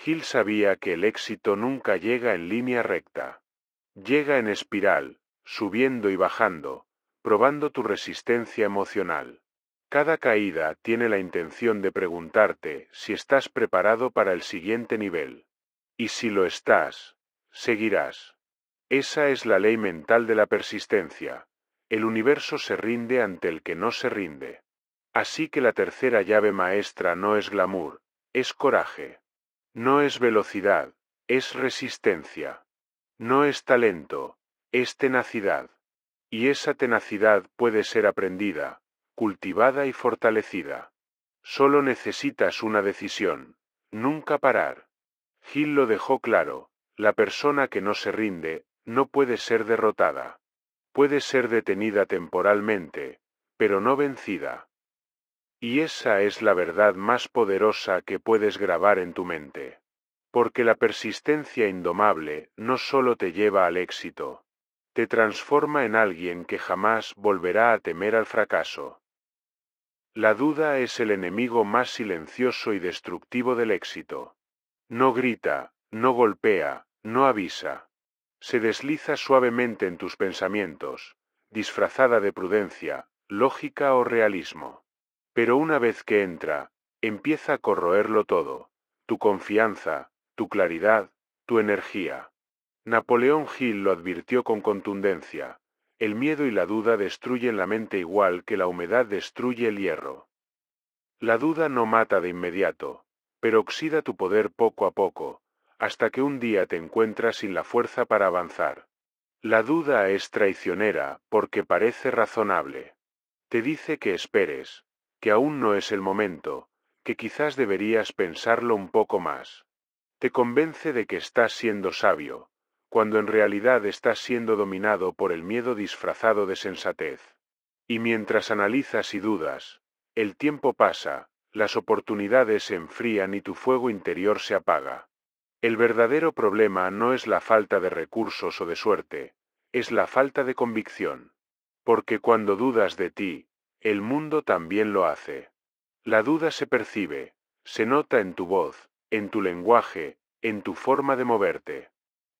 S1: Hill sabía que el éxito nunca llega en línea recta. Llega en espiral, subiendo y bajando, probando tu resistencia emocional. Cada caída tiene la intención de preguntarte si estás preparado para el siguiente nivel. Y si lo estás, seguirás. Esa es la ley mental de la persistencia. El universo se rinde ante el que no se rinde. Así que la tercera llave maestra no es glamour, es coraje. No es velocidad, es resistencia. No es talento, es tenacidad. Y esa tenacidad puede ser aprendida, cultivada y fortalecida. Solo necesitas una decisión: nunca parar. Hill lo dejó claro: la persona que no se rinde no puede ser derrotada. Puede ser detenida temporalmente, pero no vencida. Y esa es la verdad más poderosa que puedes grabar en tu mente. Porque la persistencia indomable no solo te lleva al éxito, te transforma en alguien que jamás volverá a temer al fracaso. La duda es el enemigo más silencioso y destructivo del éxito. No grita, no golpea, no avisa. Se desliza suavemente en tus pensamientos, disfrazada de prudencia, lógica o realismo. Pero una vez que entra, empieza a corroerlo todo: tu confianza, tu claridad, tu energía. Napoleón Hill lo advirtió con contundencia: el miedo y la duda destruyen la mente igual que la humedad destruye el hierro. La duda no mata de inmediato, pero oxida tu poder poco a poco, hasta que un día te encuentras sin la fuerza para avanzar. La duda es traicionera porque parece razonable. Te dice que esperes, que aún no es el momento, que quizás deberías pensarlo un poco más. Te convence de que estás siendo sabio, cuando en realidad estás siendo dominado por el miedo disfrazado de sensatez. Y mientras analizas y dudas, el tiempo pasa, las oportunidades se enfrían y tu fuego interior se apaga. El verdadero problema no es la falta de recursos o de suerte, es la falta de convicción. Porque cuando dudas de ti, el mundo también lo hace. La duda se percibe, se nota en tu voz, en tu lenguaje, en tu forma de moverte.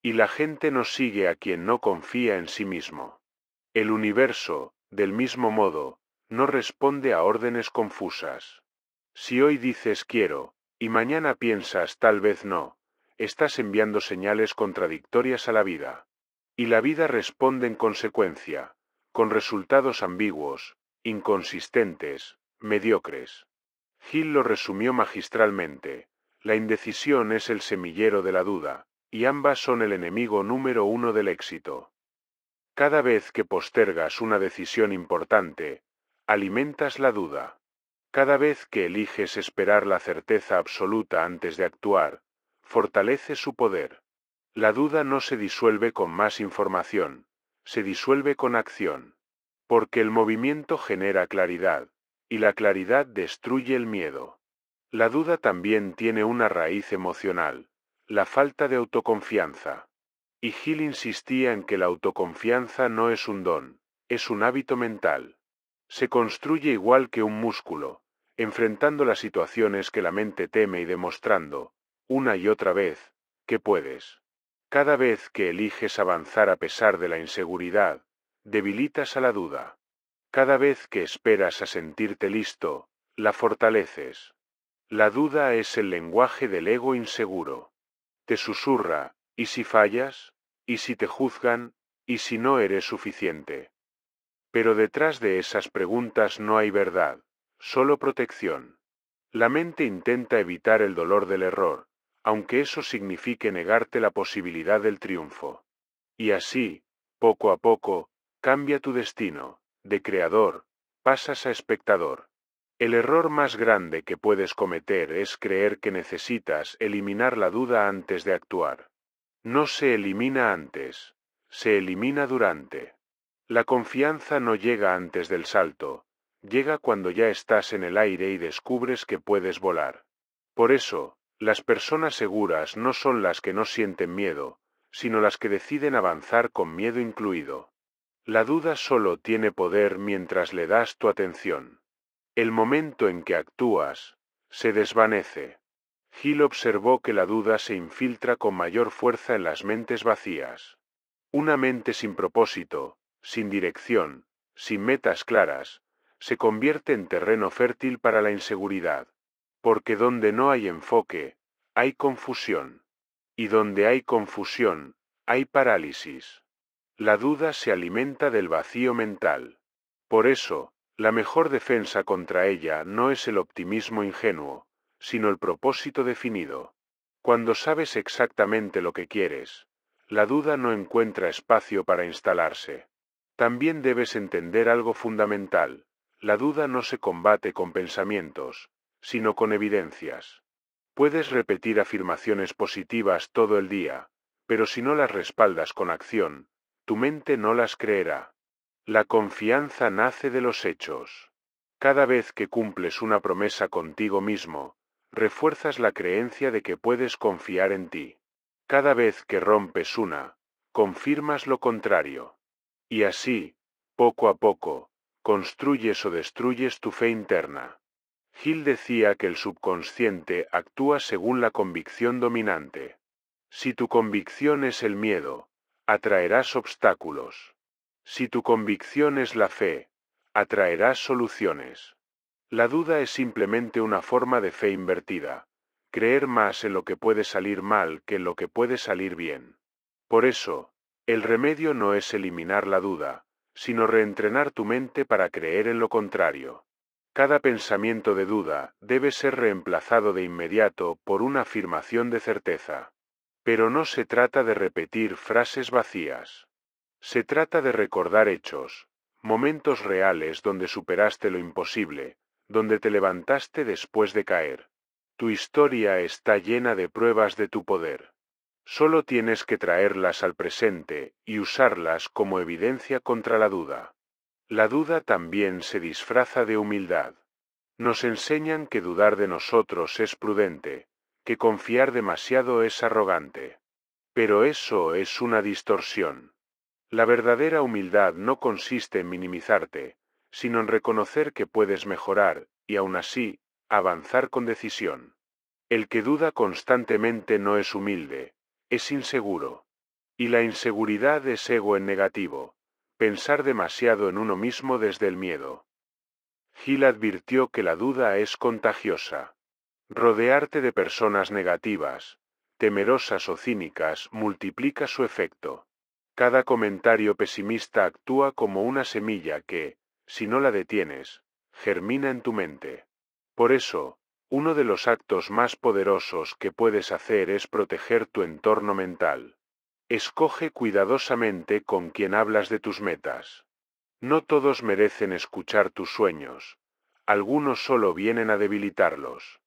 S1: Y la gente no sigue a quien no confía en sí mismo. El universo, del mismo modo, no responde a órdenes confusas. Si hoy dices quiero, y mañana piensas tal vez no, estás enviando señales contradictorias a la vida. Y la vida responde en consecuencia, con resultados ambiguos, inconsistentes, mediocres. Hill lo resumió magistralmente: la indecisión es el semillero de la duda, y ambas son el enemigo número uno del éxito. Cada vez que postergas una decisión importante, alimentas la duda. Cada vez que eliges esperar la certeza absoluta antes de actuar, fortalece su poder. La duda no se disuelve con más información, se disuelve con acción. Porque el movimiento genera claridad, y la claridad destruye el miedo. La duda también tiene una raíz emocional, la falta de autoconfianza. Y Hill insistía en que la autoconfianza no es un don, es un hábito mental. Se construye igual que un músculo, enfrentando las situaciones que la mente teme y demostrando, una y otra vez, que puedes. Cada vez que eliges avanzar a pesar de la inseguridad, debilitas a la duda. Cada vez que esperas a sentirte listo, la fortaleces. La duda es el lenguaje del ego inseguro. Te susurra: ¿y si fallas? ¿Y si te juzgan? ¿Y si no eres suficiente? Pero detrás de esas preguntas no hay verdad, solo protección. La mente intenta evitar el dolor del error, aunque eso signifique negarte la posibilidad del triunfo. Y así, poco a poco, cambia tu destino. De creador, pasas a espectador. El error más grande que puedes cometer es creer que necesitas eliminar la duda antes de actuar. No se elimina antes, se elimina durante. La confianza no llega antes del salto, llega cuando ya estás en el aire y descubres que puedes volar. Por eso, las personas seguras no son las que no sienten miedo, sino las que deciden avanzar con miedo incluido. La duda solo tiene poder mientras le das tu atención. El momento en que actúas, se desvanece. Hill observó que la duda se infiltra con mayor fuerza en las mentes vacías. Una mente sin propósito, sin dirección, sin metas claras, se convierte en terreno fértil para la inseguridad. Porque donde no hay enfoque, hay confusión. Y donde hay confusión, hay parálisis. La duda se alimenta del vacío mental. Por eso, la mejor defensa contra ella no es el optimismo ingenuo, sino el propósito definido. Cuando sabes exactamente lo que quieres, la duda no encuentra espacio para instalarse. También debes entender algo fundamental: la duda no se combate con pensamientos, sino con evidencias. Puedes repetir afirmaciones positivas todo el día, pero si no las respaldas con acción, tu mente no las creerá. La confianza nace de los hechos. Cada vez que cumples una promesa contigo mismo, refuerzas la creencia de que puedes confiar en ti. Cada vez que rompes una, confirmas lo contrario. Y así, poco a poco, construyes o destruyes tu fe interna. Hill decía que el subconsciente actúa según la convicción dominante. Si tu convicción es el miedo, atraerás obstáculos. Si tu convicción es la fe, atraerás soluciones. La duda es simplemente una forma de fe invertida: creer más en lo que puede salir mal que en lo que puede salir bien. Por eso, el remedio no es eliminar la duda, sino reentrenar tu mente para creer en lo contrario. Cada pensamiento de duda debe ser reemplazado de inmediato por una afirmación de certeza. Pero no se trata de repetir frases vacías. Se trata de recordar hechos, momentos reales donde superaste lo imposible, donde te levantaste después de caer. Tu historia está llena de pruebas de tu poder. Solo tienes que traerlas al presente y usarlas como evidencia contra la duda. La duda también se disfraza de humildad. Nos enseñan que dudar de nosotros es prudente, que confiar demasiado es arrogante. Pero eso es una distorsión. La verdadera humildad no consiste en minimizarte, sino en reconocer que puedes mejorar, y aún así, avanzar con decisión. El que duda constantemente no es humilde, es inseguro. Y la inseguridad es ego en negativo: pensar demasiado en uno mismo desde el miedo. Hill advirtió que la duda es contagiosa. Rodearte de personas negativas, temerosas o cínicas multiplica su efecto. Cada comentario pesimista actúa como una semilla que, si no la detienes, germina en tu mente. Por eso, uno de los actos más poderosos que puedes hacer es proteger tu entorno mental. Escoge cuidadosamente con quién hablas de tus metas. No todos merecen escuchar tus sueños. Algunos solo vienen a debilitarlos.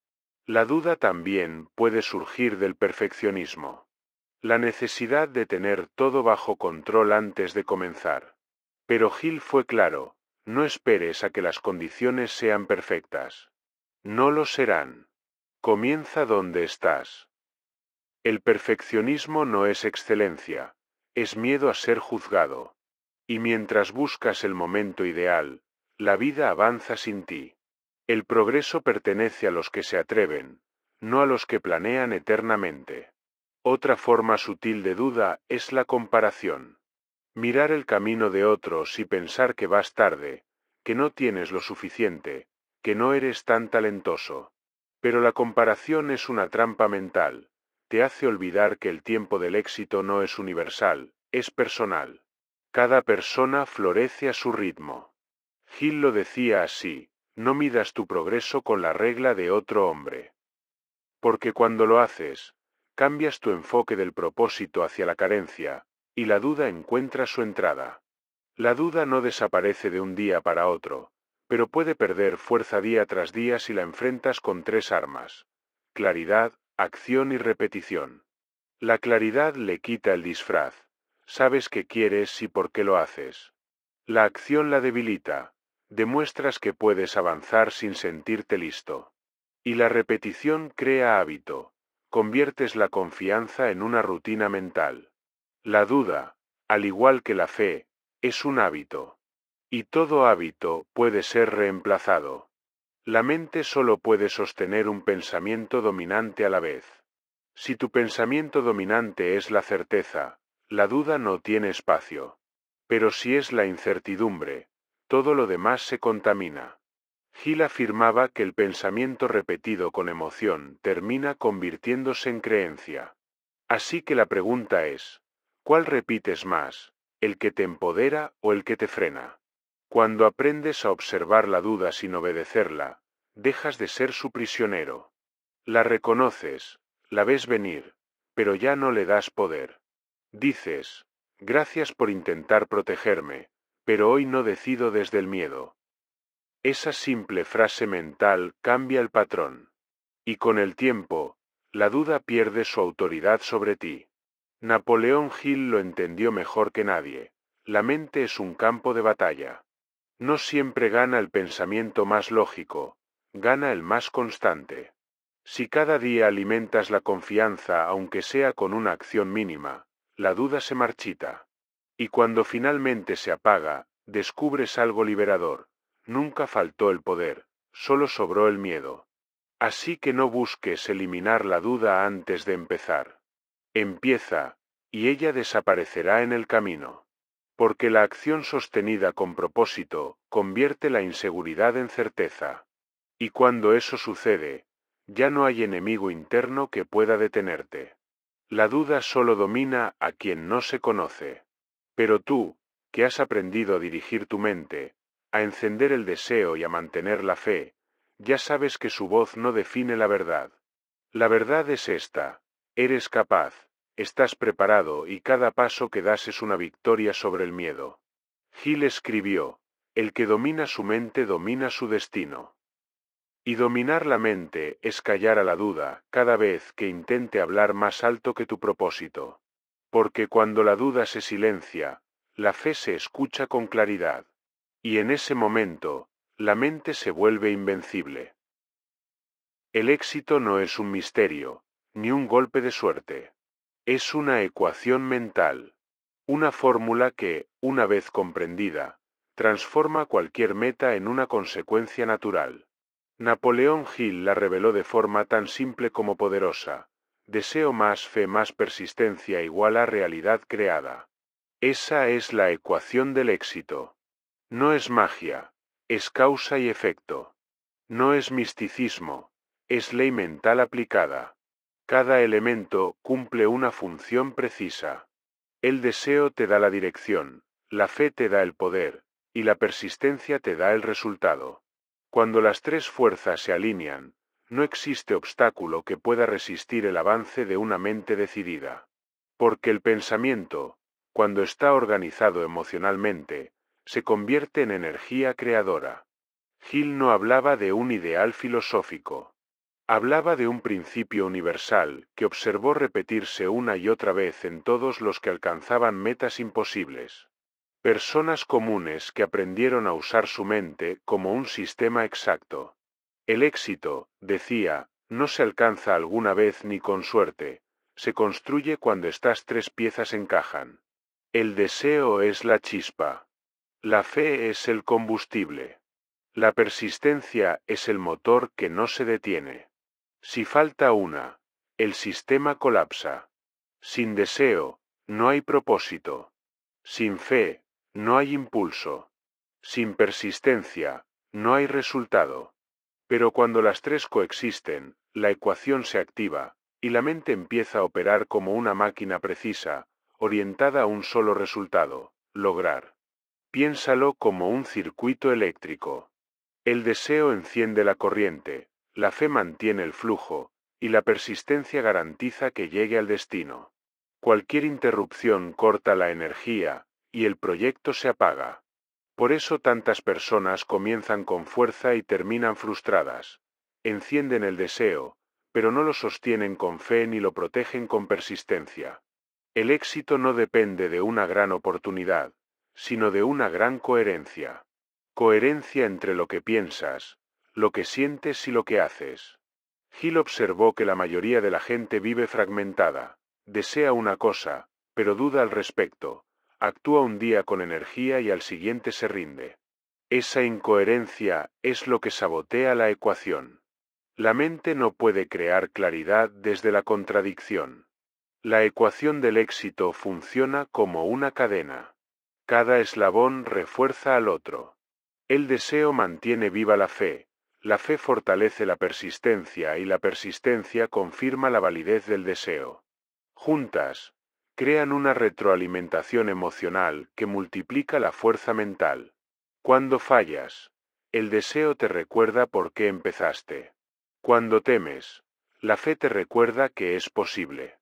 S1: La duda también puede surgir del perfeccionismo. La necesidad de tener todo bajo control antes de comenzar. Pero Gil fue claro, no esperes a que las condiciones sean perfectas. No lo serán. Comienza donde estás. El perfeccionismo no es excelencia, es miedo a ser juzgado. Y mientras buscas el momento ideal, la vida avanza sin ti. El progreso pertenece a los que se atreven, no a los que planean eternamente. Otra forma sutil de duda es la comparación. Mirar el camino de otros y pensar que vas tarde, que no tienes lo suficiente, que no eres tan talentoso. Pero la comparación es una trampa mental, te hace olvidar que el tiempo del éxito no es universal, es personal. Cada persona florece a su ritmo. Gil lo decía así, no midas tu progreso con la regla de otro hombre. Porque cuando lo haces, cambias tu enfoque del propósito hacia la carencia, y la duda encuentra su entrada. La duda no desaparece de un día para otro, pero puede perder fuerza día tras día si la enfrentas con tres armas: claridad, acción y repetición. La claridad le quita el disfraz, sabes qué quieres y por qué lo haces. La acción la debilita, demuestras que puedes avanzar sin sentirte listo. Y la repetición crea hábito, conviertes la confianza en una rutina mental. La duda, al igual que la fe, es un hábito. Y todo hábito puede ser reemplazado. La mente solo puede sostener un pensamiento dominante a la vez. Si tu pensamiento dominante es la certeza, la duda no tiene espacio. Pero si es la incertidumbre, todo lo demás se contamina. Gil afirmaba que el pensamiento repetido con emoción termina convirtiéndose en creencia. Así que la pregunta es, ¿cuál repites más, el que te empodera o el que te frena? Cuando aprendes a observar la duda sin obedecerla, dejas de ser su prisionero. La reconoces, la ves venir, pero ya no le das poder. Dices, gracias por intentar protegerme, pero hoy no decido desde el miedo. Esa simple frase mental cambia el patrón. Y con el tiempo, la duda pierde su autoridad sobre ti. Napoleón Hill lo entendió mejor que nadie. La mente es un campo de batalla. No siempre gana el pensamiento más lógico, gana el más constante. Si cada día alimentas la confianza aunque sea con una acción mínima, la duda se marchita. Y cuando finalmente se apaga, descubres algo liberador. Nunca faltó el poder, solo sobró el miedo. Así que no busques eliminar la duda antes de empezar. Empieza, y ella desaparecerá en el camino. Porque la acción sostenida con propósito convierte la inseguridad en certeza. Y cuando eso sucede, ya no hay enemigo interno que pueda detenerte. La duda solo domina a quien no se conoce. Pero tú, que has aprendido a dirigir tu mente, a encender el deseo y a mantener la fe, ya sabes que su voz no define la verdad. La verdad es esta: eres capaz, estás preparado y cada paso que das es una victoria sobre el miedo. Gil escribió, el que domina su mente domina su destino. Y dominar la mente es callar a la duda cada vez que intente hablar más alto que tu propósito. Porque cuando la duda se silencia, la fe se escucha con claridad. Y en ese momento, la mente se vuelve invencible. El éxito no es un misterio, ni un golpe de suerte. Es una ecuación mental. Una fórmula que, una vez comprendida, transforma cualquier meta en una consecuencia natural. Napoleón Hill la reveló de forma tan simple como poderosa. Deseo más fe más persistencia igual a realidad creada. Esa es la ecuación del éxito. No es magia, es causa y efecto. No es misticismo, es ley mental aplicada. Cada elemento cumple una función precisa. El deseo te da la dirección, la fe te da el poder, y la persistencia te da el resultado. Cuando las tres fuerzas se alinean, no existe obstáculo que pueda resistir el avance de una mente decidida. Porque el pensamiento, cuando está organizado emocionalmente, se convierte en energía creadora. Hill no hablaba de un ideal filosófico. Hablaba de un principio universal que observó repetirse una y otra vez en todos los que alcanzaban metas imposibles. Personas comunes que aprendieron a usar su mente como un sistema exacto. El éxito, decía, no se alcanza alguna vez ni con suerte, se construye cuando estas tres piezas encajan. El deseo es la chispa. La fe es el combustible. La persistencia es el motor que no se detiene. Si falta una, el sistema colapsa. Sin deseo, no hay propósito. Sin fe, no hay impulso. Sin persistencia, no hay resultado. Pero cuando las tres coexisten, la ecuación se activa, y la mente empieza a operar como una máquina precisa, orientada a un solo resultado, lograr. Piénsalo como un circuito eléctrico. El deseo enciende la corriente, la fe mantiene el flujo, y la persistencia garantiza que llegue al destino. Cualquier interrupción corta la energía, y el proyecto se apaga. Por eso tantas personas comienzan con fuerza y terminan frustradas. Encienden el deseo, pero no lo sostienen con fe ni lo protegen con persistencia. El éxito no depende de una gran oportunidad, sino de una gran coherencia. Coherencia entre lo que piensas, lo que sientes y lo que haces. Hill observó que la mayoría de la gente vive fragmentada, desea una cosa, pero duda al respecto, actúa un día con energía y al siguiente se rinde. Esa incoherencia es lo que sabotea la ecuación. La mente no puede crear claridad desde la contradicción. La ecuación del éxito funciona como una cadena. Cada eslabón refuerza al otro. El deseo mantiene viva la fe fortalece la persistencia y la persistencia confirma la validez del deseo. Juntas, crean una retroalimentación emocional que multiplica la fuerza mental. Cuando fallas, el deseo te recuerda por qué empezaste. Cuando temes, la fe te recuerda que es posible.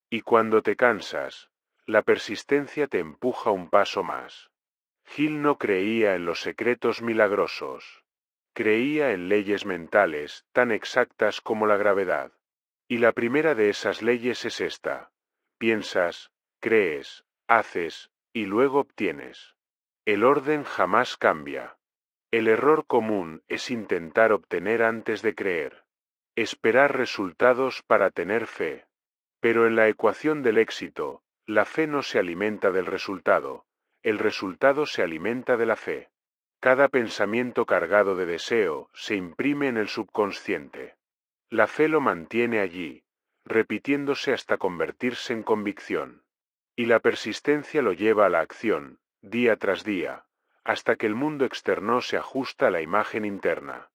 S1: Y cuando te cansas, la persistencia te empuja un paso más. Hill no creía en los secretos milagrosos. Creía en leyes mentales tan exactas como la gravedad. Y la primera de esas leyes es esta. Piensas, crees, haces, y luego obtienes. El orden jamás cambia. El error común es intentar obtener antes de creer. Esperar resultados para tener fe. Pero en la ecuación del éxito, la fe no se alimenta del resultado, el resultado se alimenta de la fe. Cada pensamiento cargado de deseo se imprime en el subconsciente. La fe lo mantiene allí, repitiéndose hasta convertirse en convicción. Y la persistencia lo lleva a la acción, día tras día, hasta que el mundo externo se ajusta a la imagen interna.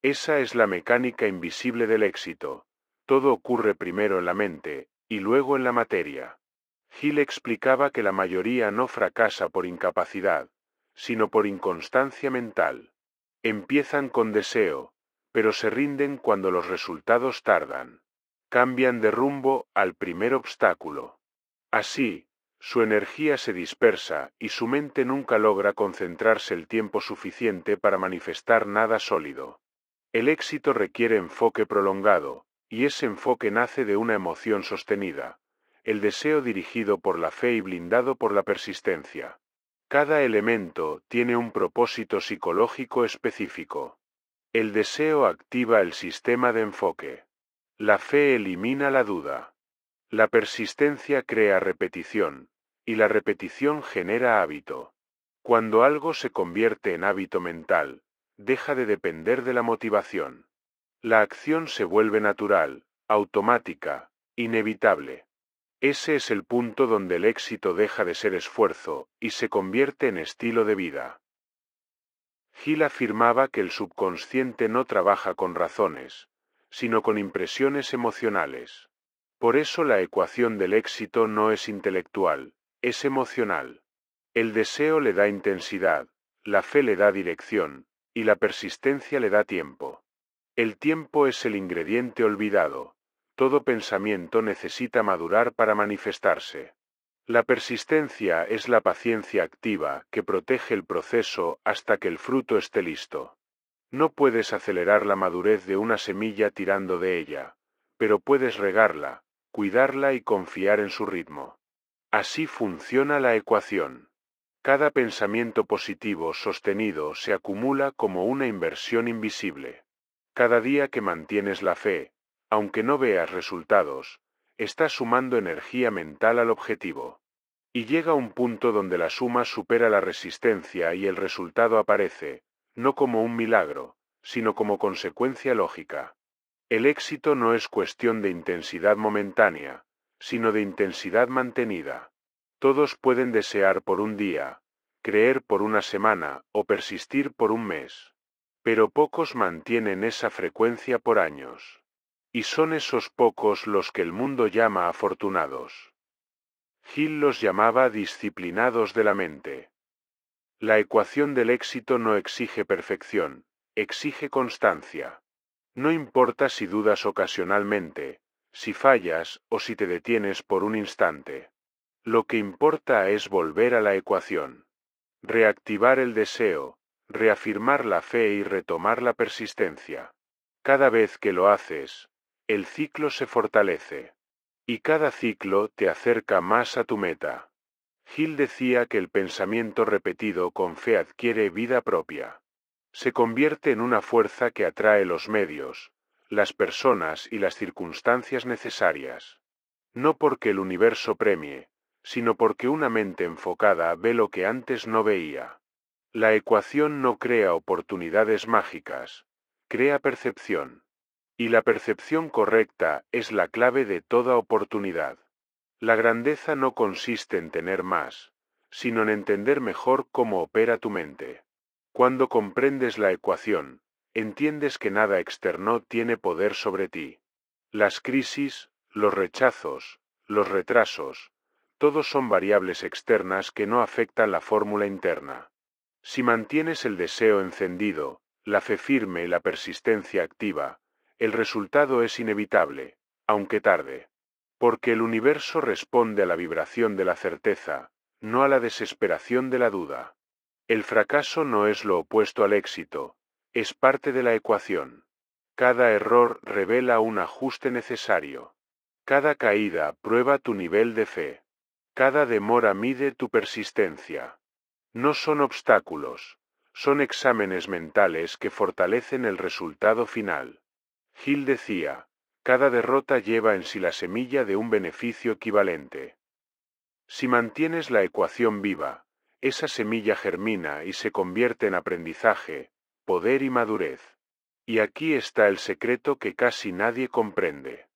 S1: Esa es la mecánica invisible del éxito. Todo ocurre primero en la mente, y luego en la materia. Hill explicaba que la mayoría no fracasa por incapacidad, sino por inconstancia mental. Empiezan con deseo, pero se rinden cuando los resultados tardan. Cambian de rumbo al primer obstáculo. Así, su energía se dispersa y su mente nunca logra concentrarse el tiempo suficiente para manifestar nada sólido. El éxito requiere enfoque prolongado, y ese enfoque nace de una emoción sostenida, el deseo dirigido por la fe y blindado por la persistencia. Cada elemento tiene un propósito psicológico específico. El deseo activa el sistema de enfoque. La fe elimina la duda. La persistencia crea repetición, y la repetición genera hábito. Cuando algo se convierte en hábito mental, deja de depender de la motivación. La acción se vuelve natural, automática, inevitable. Ese es el punto donde el éxito deja de ser esfuerzo y se convierte en estilo de vida. Hill afirmaba que el subconsciente no trabaja con razones, sino con impresiones emocionales. Por eso la ecuación del éxito no es intelectual, es emocional. El deseo le da intensidad, la fe le da dirección, y la persistencia le da tiempo. El tiempo es el ingrediente olvidado. Todo pensamiento necesita madurar para manifestarse. La persistencia es la paciencia activa que protege el proceso hasta que el fruto esté listo. No puedes acelerar la madurez de una semilla tirando de ella, pero puedes regarla, cuidarla y confiar en su ritmo. Así funciona la ecuación. Cada pensamiento positivo sostenido se acumula como una inversión invisible. Cada día que mantienes la fe, aunque no veas resultados, estás sumando energía mental al objetivo. Y llega un punto donde la suma supera la resistencia y el resultado aparece, no como un milagro, sino como consecuencia lógica. El éxito no es cuestión de intensidad momentánea, sino de intensidad mantenida. Todos pueden desear por un día, creer por una semana o persistir por un mes. Pero pocos mantienen esa frecuencia por años. Y son esos pocos los que el mundo llama afortunados. Hill los llamaba disciplinados de la mente. La ecuación del éxito no exige perfección, exige constancia. No importa si dudas ocasionalmente, si fallas o si te detienes por un instante. Lo que importa es volver a la ecuación. Reactivar el deseo, reafirmar la fe y retomar la persistencia. Cada vez que lo haces, el ciclo se fortalece. Y cada ciclo te acerca más a tu meta. Hill decía que el pensamiento repetido con fe adquiere vida propia. Se convierte en una fuerza que atrae los medios, las personas y las circunstancias necesarias. No porque el universo premie, sino porque una mente enfocada ve lo que antes no veía. La ecuación no crea oportunidades mágicas, crea percepción. Y la percepción correcta es la clave de toda oportunidad. La grandeza no consiste en tener más, sino en entender mejor cómo opera tu mente. Cuando comprendes la ecuación, entiendes que nada externo tiene poder sobre ti. Las crisis, los rechazos, los retrasos, todos son variables externas que no afectan la fórmula interna. Si mantienes el deseo encendido, la fe firme y la persistencia activa, el resultado es inevitable, aunque tarde. Porque el universo responde a la vibración de la certeza, no a la desesperación de la duda. El fracaso no es lo opuesto al éxito, es parte de la ecuación. Cada error revela un ajuste necesario. Cada caída prueba tu nivel de fe. Cada demora mide tu persistencia. No son obstáculos, son exámenes mentales que fortalecen el resultado final. Hill decía, cada derrota lleva en sí la semilla de un beneficio equivalente. Si mantienes la ecuación viva, esa semilla germina y se convierte en aprendizaje, poder y madurez. Y aquí está el secreto que casi nadie comprende.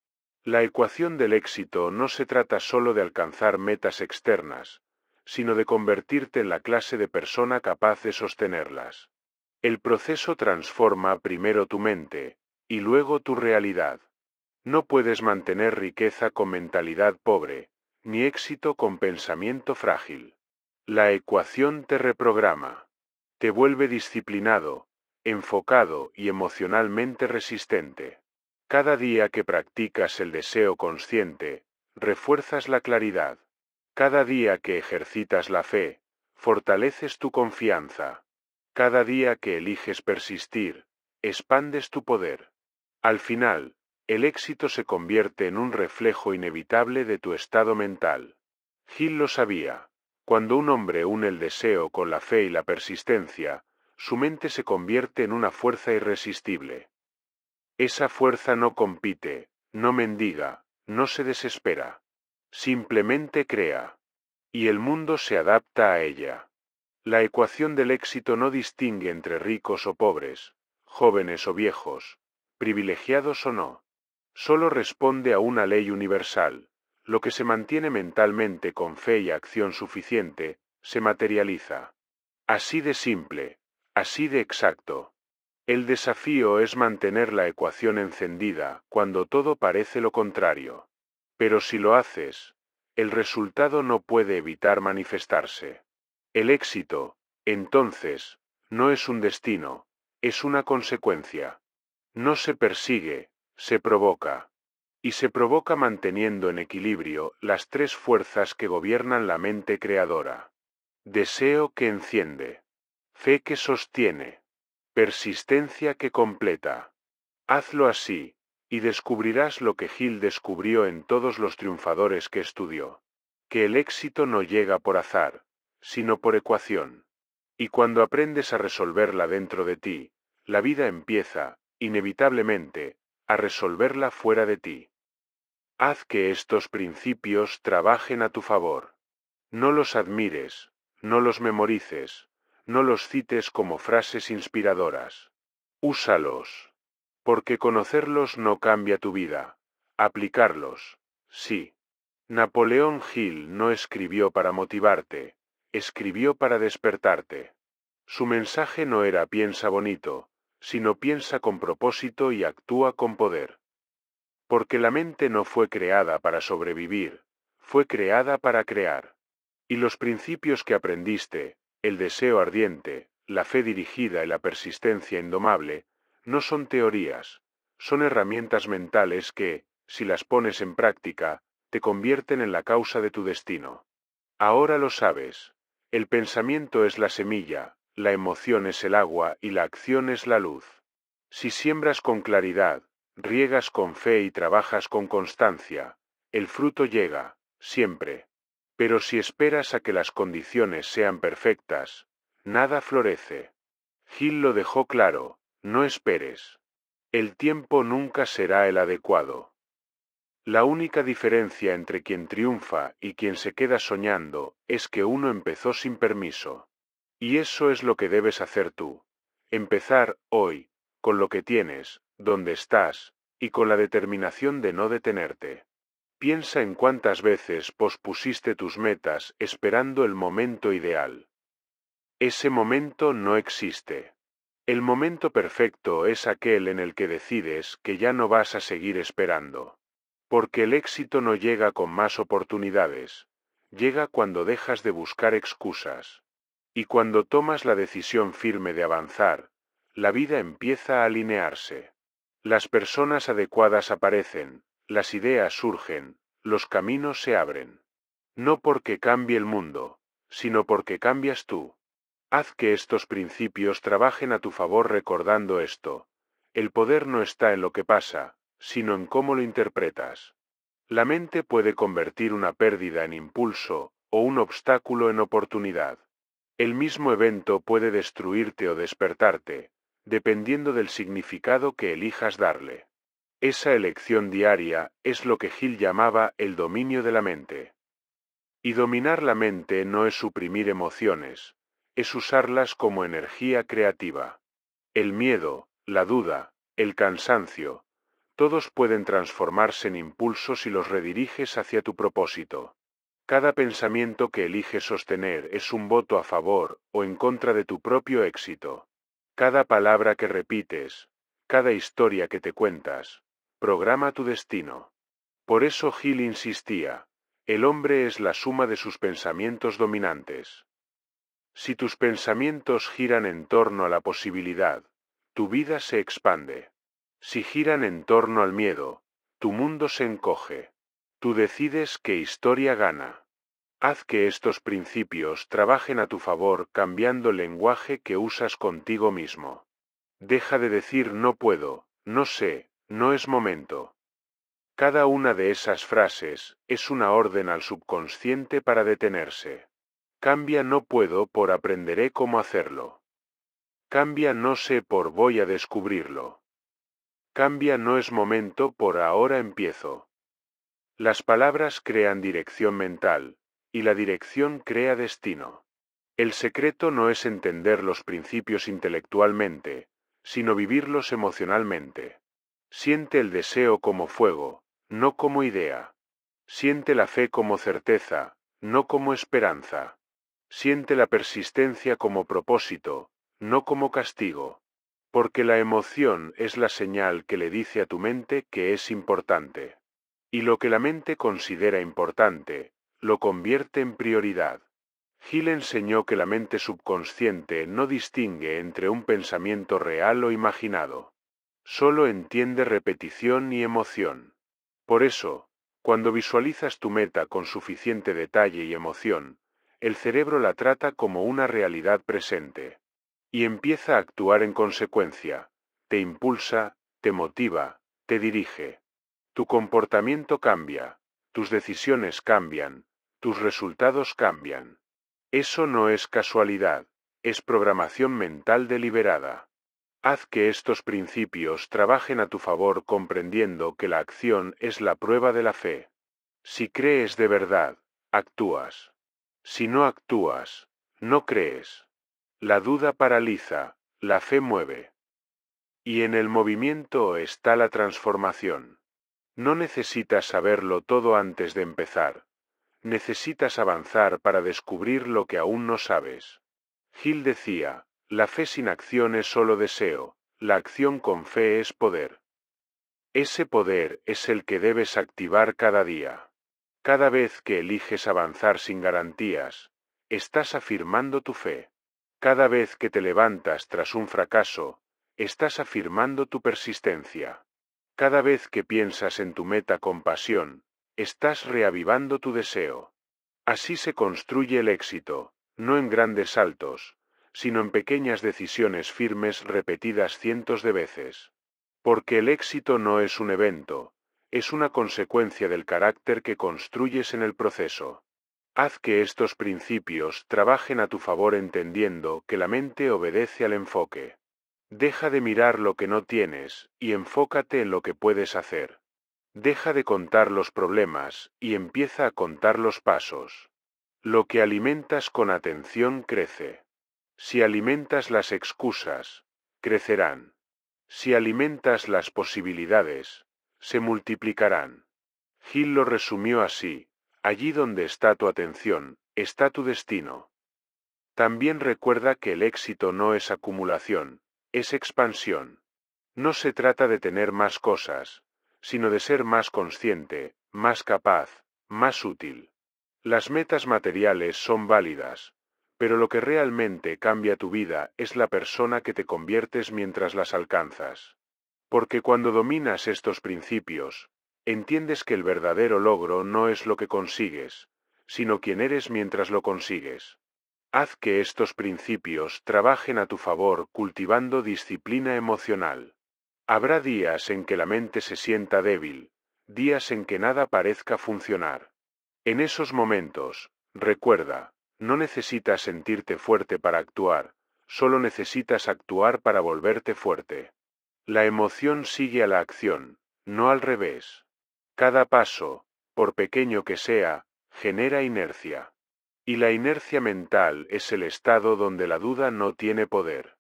S1: La ecuación del éxito no se trata solo de alcanzar metas externas, sino de convertirte en la clase de persona capaz de sostenerlas. El proceso transforma primero tu mente, y luego tu realidad. No puedes mantener riqueza con mentalidad pobre, ni éxito con pensamiento frágil. La ecuación te reprograma. Te vuelve disciplinado, enfocado y emocionalmente resistente. Cada día que practicas el deseo consciente, refuerzas la claridad. Cada día que ejercitas la fe, fortaleces tu confianza. Cada día que eliges persistir, expandes tu poder. Al final, el éxito se convierte en un reflejo inevitable de tu estado mental. Hill lo sabía. Cuando un hombre une el deseo con la fe y la persistencia, su mente se convierte en una fuerza irresistible. Esa fuerza no compite, no mendiga, no se desespera. Simplemente crea. Y el mundo se adapta a ella. La ecuación del éxito no distingue entre ricos o pobres, jóvenes o viejos, privilegiados o no. Solo responde a una ley universal. Lo que se mantiene mentalmente con fe y acción suficiente, se materializa. Así de simple, así de exacto. El desafío es mantener la ecuación encendida cuando todo parece lo contrario. Pero si lo haces, el resultado no puede evitar manifestarse. El éxito, entonces, no es un destino, es una consecuencia. No se persigue, se provoca. Y se provoca manteniendo en equilibrio las tres fuerzas que gobiernan la mente creadora. Deseo que enciende. Fe que sostiene. Persistencia que completa. Hazlo así, y descubrirás lo que Hill descubrió en todos los triunfadores que estudió. Que el éxito no llega por azar, sino por ecuación. Y cuando aprendes a resolverla dentro de ti, la vida empieza, inevitablemente, a resolverla fuera de ti. Haz que estos principios trabajen a tu favor. No los admires, no los memorices, no los cites como frases inspiradoras. Úsalos. Porque conocerlos no cambia tu vida. Aplicarlos, sí. Napoleón Hill no escribió para motivarte, escribió para despertarte. Su mensaje no era piensa bonito, sino piensa con propósito y actúa con poder. Porque la mente no fue creada para sobrevivir, fue creada para crear. Y los principios que aprendiste, el deseo ardiente, la fe dirigida y la persistencia indomable, no son teorías, son herramientas mentales que, si las pones en práctica, te convierten en la causa de tu destino. Ahora lo sabes. El pensamiento es la semilla, la emoción es el agua y la acción es la luz. Si siembras con claridad, riegas con fe y trabajas con constancia, el fruto llega, siempre. Pero si esperas a que las condiciones sean perfectas, nada florece. Hill lo dejó claro, no esperes. El tiempo nunca será el adecuado. La única diferencia entre quien triunfa y quien se queda soñando es que uno empezó sin permiso. Y eso es lo que debes hacer tú. Empezar, hoy, con lo que tienes, donde estás, y con la determinación de no detenerte. Piensa en cuántas veces pospusiste tus metas esperando el momento ideal. Ese momento no existe. El momento perfecto es aquel en el que decides que ya no vas a seguir esperando. Porque el éxito no llega con más oportunidades, llega cuando dejas de buscar excusas. Y cuando tomas la decisión firme de avanzar, la vida empieza a alinearse. Las personas adecuadas aparecen, las ideas surgen, los caminos se abren. No porque cambie el mundo, sino porque cambias tú. Haz que estos principios trabajen a tu favor recordando esto. El poder no está en lo que pasa, sino en cómo lo interpretas. La mente puede convertir una pérdida en impulso, o un obstáculo en oportunidad. El mismo evento puede destruirte o despertarte, dependiendo del significado que elijas darle. Esa elección diaria es lo que Hill llamaba el dominio de la mente. Y dominar la mente no es suprimir emociones, es usarlas como energía creativa. El miedo, la duda, el cansancio, todos pueden transformarse en impulsos si los rediriges hacia tu propósito. Cada pensamiento que eliges sostener es un voto a favor o en contra de tu propio éxito. Cada palabra que repites, cada historia que te cuentas, programa tu destino. Por eso Hill insistía, el hombre es la suma de sus pensamientos dominantes. Si tus pensamientos giran en torno a la posibilidad, tu vida se expande. Si giran en torno al miedo, tu mundo se encoge. Tú decides qué historia gana. Haz que estos principios trabajen a tu favor cambiando el lenguaje que usas contigo mismo. Deja de decir no puedo, no sé, no es momento. Cada una de esas frases es una orden al subconsciente para detenerse. Cambia no puedo por aprenderé cómo hacerlo. Cambia no sé por voy a descubrirlo. Cambia no es momento por ahora empiezo. Las palabras crean dirección mental, y la dirección crea destino. El secreto no es entender los principios intelectualmente, sino vivirlos emocionalmente. Siente el deseo como fuego, no como idea. Siente la fe como certeza, no como esperanza. Siente la persistencia como propósito, no como castigo. Porque la emoción es la señal que le dice a tu mente que es importante. Y lo que la mente considera importante, lo convierte en prioridad. Gil enseñó que la mente subconsciente no distingue entre un pensamiento real o imaginado. Solo entiende repetición y emoción. Por eso, cuando visualizas tu meta con suficiente detalle y emoción, el cerebro la trata como una realidad presente. Y empieza a actuar en consecuencia. Te impulsa, te motiva, te dirige. Tu comportamiento cambia, tus decisiones cambian, tus resultados cambian. Eso no es casualidad, es programación mental deliberada. Haz que estos principios trabajen a tu favor comprendiendo que la acción es la prueba de la fe. Si crees de verdad, actúas. Si no actúas, no crees. La duda paraliza, la fe mueve. Y en el movimiento está la transformación. No necesitas saberlo todo antes de empezar. Necesitas avanzar para descubrir lo que aún no sabes. Gil decía, la fe sin acción es solo deseo, la acción con fe es poder. Ese poder es el que debes activar cada día. Cada vez que eliges avanzar sin garantías, estás afirmando tu fe. Cada vez que te levantas tras un fracaso, estás afirmando tu persistencia. Cada vez que piensas en tu meta con pasión, estás reavivando tu deseo. Así se construye el éxito, no en grandes saltos, sino en pequeñas decisiones firmes repetidas cientos de veces. Porque el éxito no es un evento, es una consecuencia del carácter que construyes en el proceso. Haz que estos principios trabajen a tu favor entendiendo que la mente obedece al enfoque. Deja de mirar lo que no tienes y enfócate en lo que puedes hacer. Deja de contar los problemas y empieza a contar los pasos. Lo que alimentas con atención crece. Si alimentas las excusas, crecerán. Si alimentas las posibilidades, se multiplicarán. Gil lo resumió así: allí donde está tu atención, está tu destino. También recuerda que el éxito no es acumulación, es expansión. No se trata de tener más cosas, sino de ser más consciente, más capaz, más útil. Las metas materiales son válidas, pero lo que realmente cambia tu vida es la persona que te conviertes mientras las alcanzas. Porque cuando dominas estos principios, entiendes que el verdadero logro no es lo que consigues, sino quién eres mientras lo consigues. Haz que estos principios trabajen a tu favor cultivando disciplina emocional. Habrá días en que la mente se sienta débil, días en que nada parezca funcionar. En esos momentos, recuerda, no necesitas sentirte fuerte para actuar, solo necesitas actuar para volverte fuerte. La emoción sigue a la acción, no al revés. Cada paso, por pequeño que sea, genera inercia. Y la inercia mental es el estado donde la duda no tiene poder.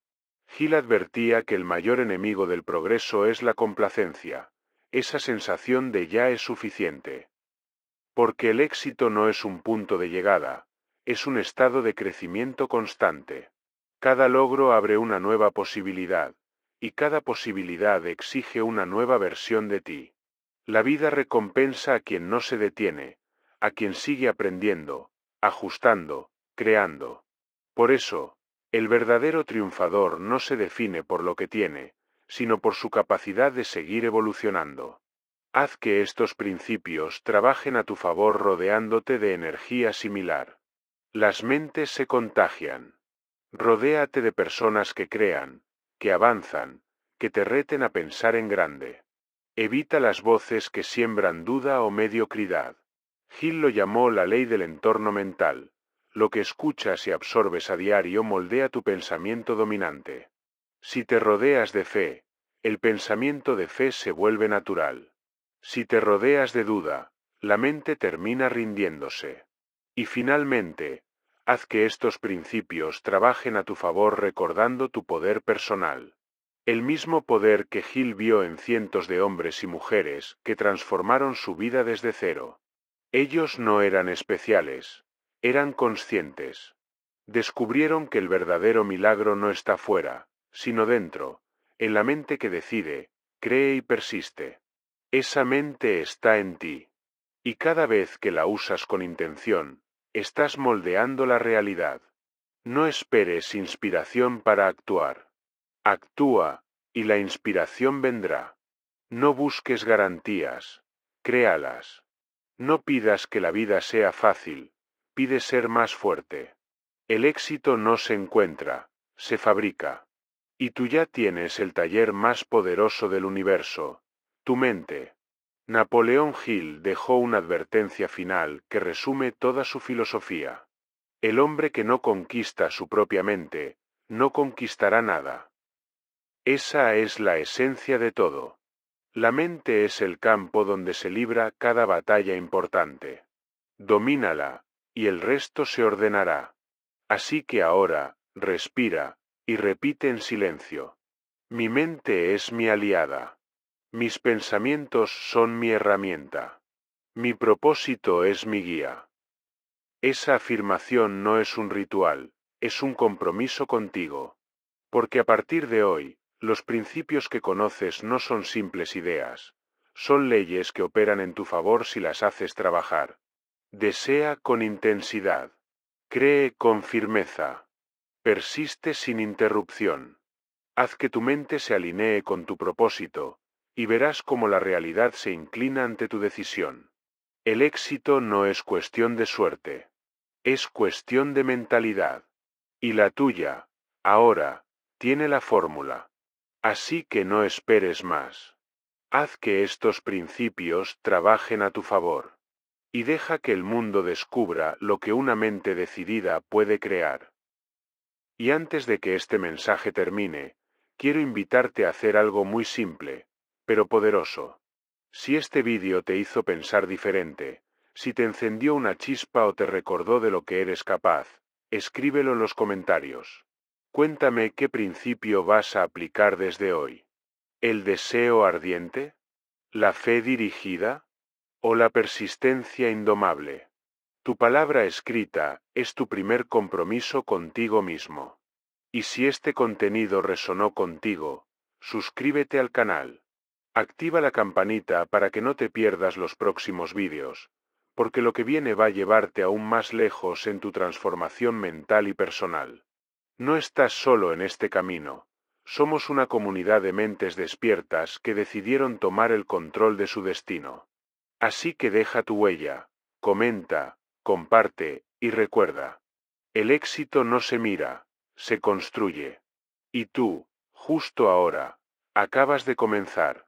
S1: Gil advertía que el mayor enemigo del progreso es la complacencia, esa sensación de ya es suficiente. Porque el éxito no es un punto de llegada, es un estado de crecimiento constante. Cada logro abre una nueva posibilidad, y cada posibilidad exige una nueva versión de ti. La vida recompensa a quien no se detiene, a quien sigue aprendiendo, ajustando, creando. Por eso, el verdadero triunfador no se define por lo que tiene, sino por su capacidad de seguir evolucionando. Haz que estos principios trabajen a tu favor rodeándote de energía similar. Las mentes se contagian. Rodéate de personas que crean, que avanzan, que te reten a pensar en grande. Evita las voces que siembran duda o mediocridad. Gil lo llamó la ley del entorno mental. Lo que escuchas y absorbes a diario moldea tu pensamiento dominante. Si te rodeas de fe, el pensamiento de fe se vuelve natural. Si te rodeas de duda, la mente termina rindiéndose. Y finalmente, haz que estos principios trabajen a tu favor recordando tu poder personal. El mismo poder que Gil vio en cientos de hombres y mujeres que transformaron su vida desde cero. Ellos no eran especiales, eran conscientes. Descubrieron que el verdadero milagro no está fuera, sino dentro, en la mente que decide, cree y persiste. Esa mente está en ti. Y cada vez que la usas con intención, estás moldeando la realidad. No esperes inspiración para actuar. Actúa, y la inspiración vendrá. No busques garantías, créalas. No pidas que la vida sea fácil, pide ser más fuerte. El éxito no se encuentra, se fabrica. Y tú ya tienes el taller más poderoso del universo, tu mente. Napoleón Hill dejó una advertencia final que resume toda su filosofía. El hombre que no conquista su propia mente, no conquistará nada. Esa es la esencia de todo. La mente es el campo donde se libra cada batalla importante. Domínala, y el resto se ordenará. Así que ahora, respira, y repite en silencio. Mi mente es mi aliada. Mis pensamientos son mi herramienta. Mi propósito es mi guía. Esa afirmación no es un ritual, es un compromiso contigo. Porque a partir de hoy, los principios que conoces no son simples ideas, son leyes que operan en tu favor si las haces trabajar. Desea con intensidad. Cree con firmeza. Persiste sin interrupción. Haz que tu mente se alinee con tu propósito, y verás cómo la realidad se inclina ante tu decisión. El éxito no es cuestión de suerte. Es cuestión de mentalidad. Y la tuya, ahora, tiene la fórmula. Así que no esperes más. Haz que estos principios trabajen a tu favor. Y deja que el mundo descubra lo que una mente decidida puede crear. Y antes de que este mensaje termine, quiero invitarte a hacer algo muy simple, pero poderoso. Si este vídeo te hizo pensar diferente, si te encendió una chispa o te recordó de lo que eres capaz, escríbelo en los comentarios. Cuéntame qué principio vas a aplicar desde hoy. ¿El deseo ardiente? ¿La fe dirigida? ¿O la persistencia indomable? Tu palabra escrita es tu primer compromiso contigo mismo. Y si este contenido resonó contigo, suscríbete al canal. Activa la campanita para que no te pierdas los próximos vídeos, porque lo que viene va a llevarte aún más lejos en tu transformación mental y personal. No estás solo en este camino. Somos una comunidad de mentes despiertas que decidieron tomar el control de su destino. Así que deja tu huella, comenta, comparte, y recuerda. El éxito no se mira, se construye. Y tú, justo ahora, acabas de comenzar.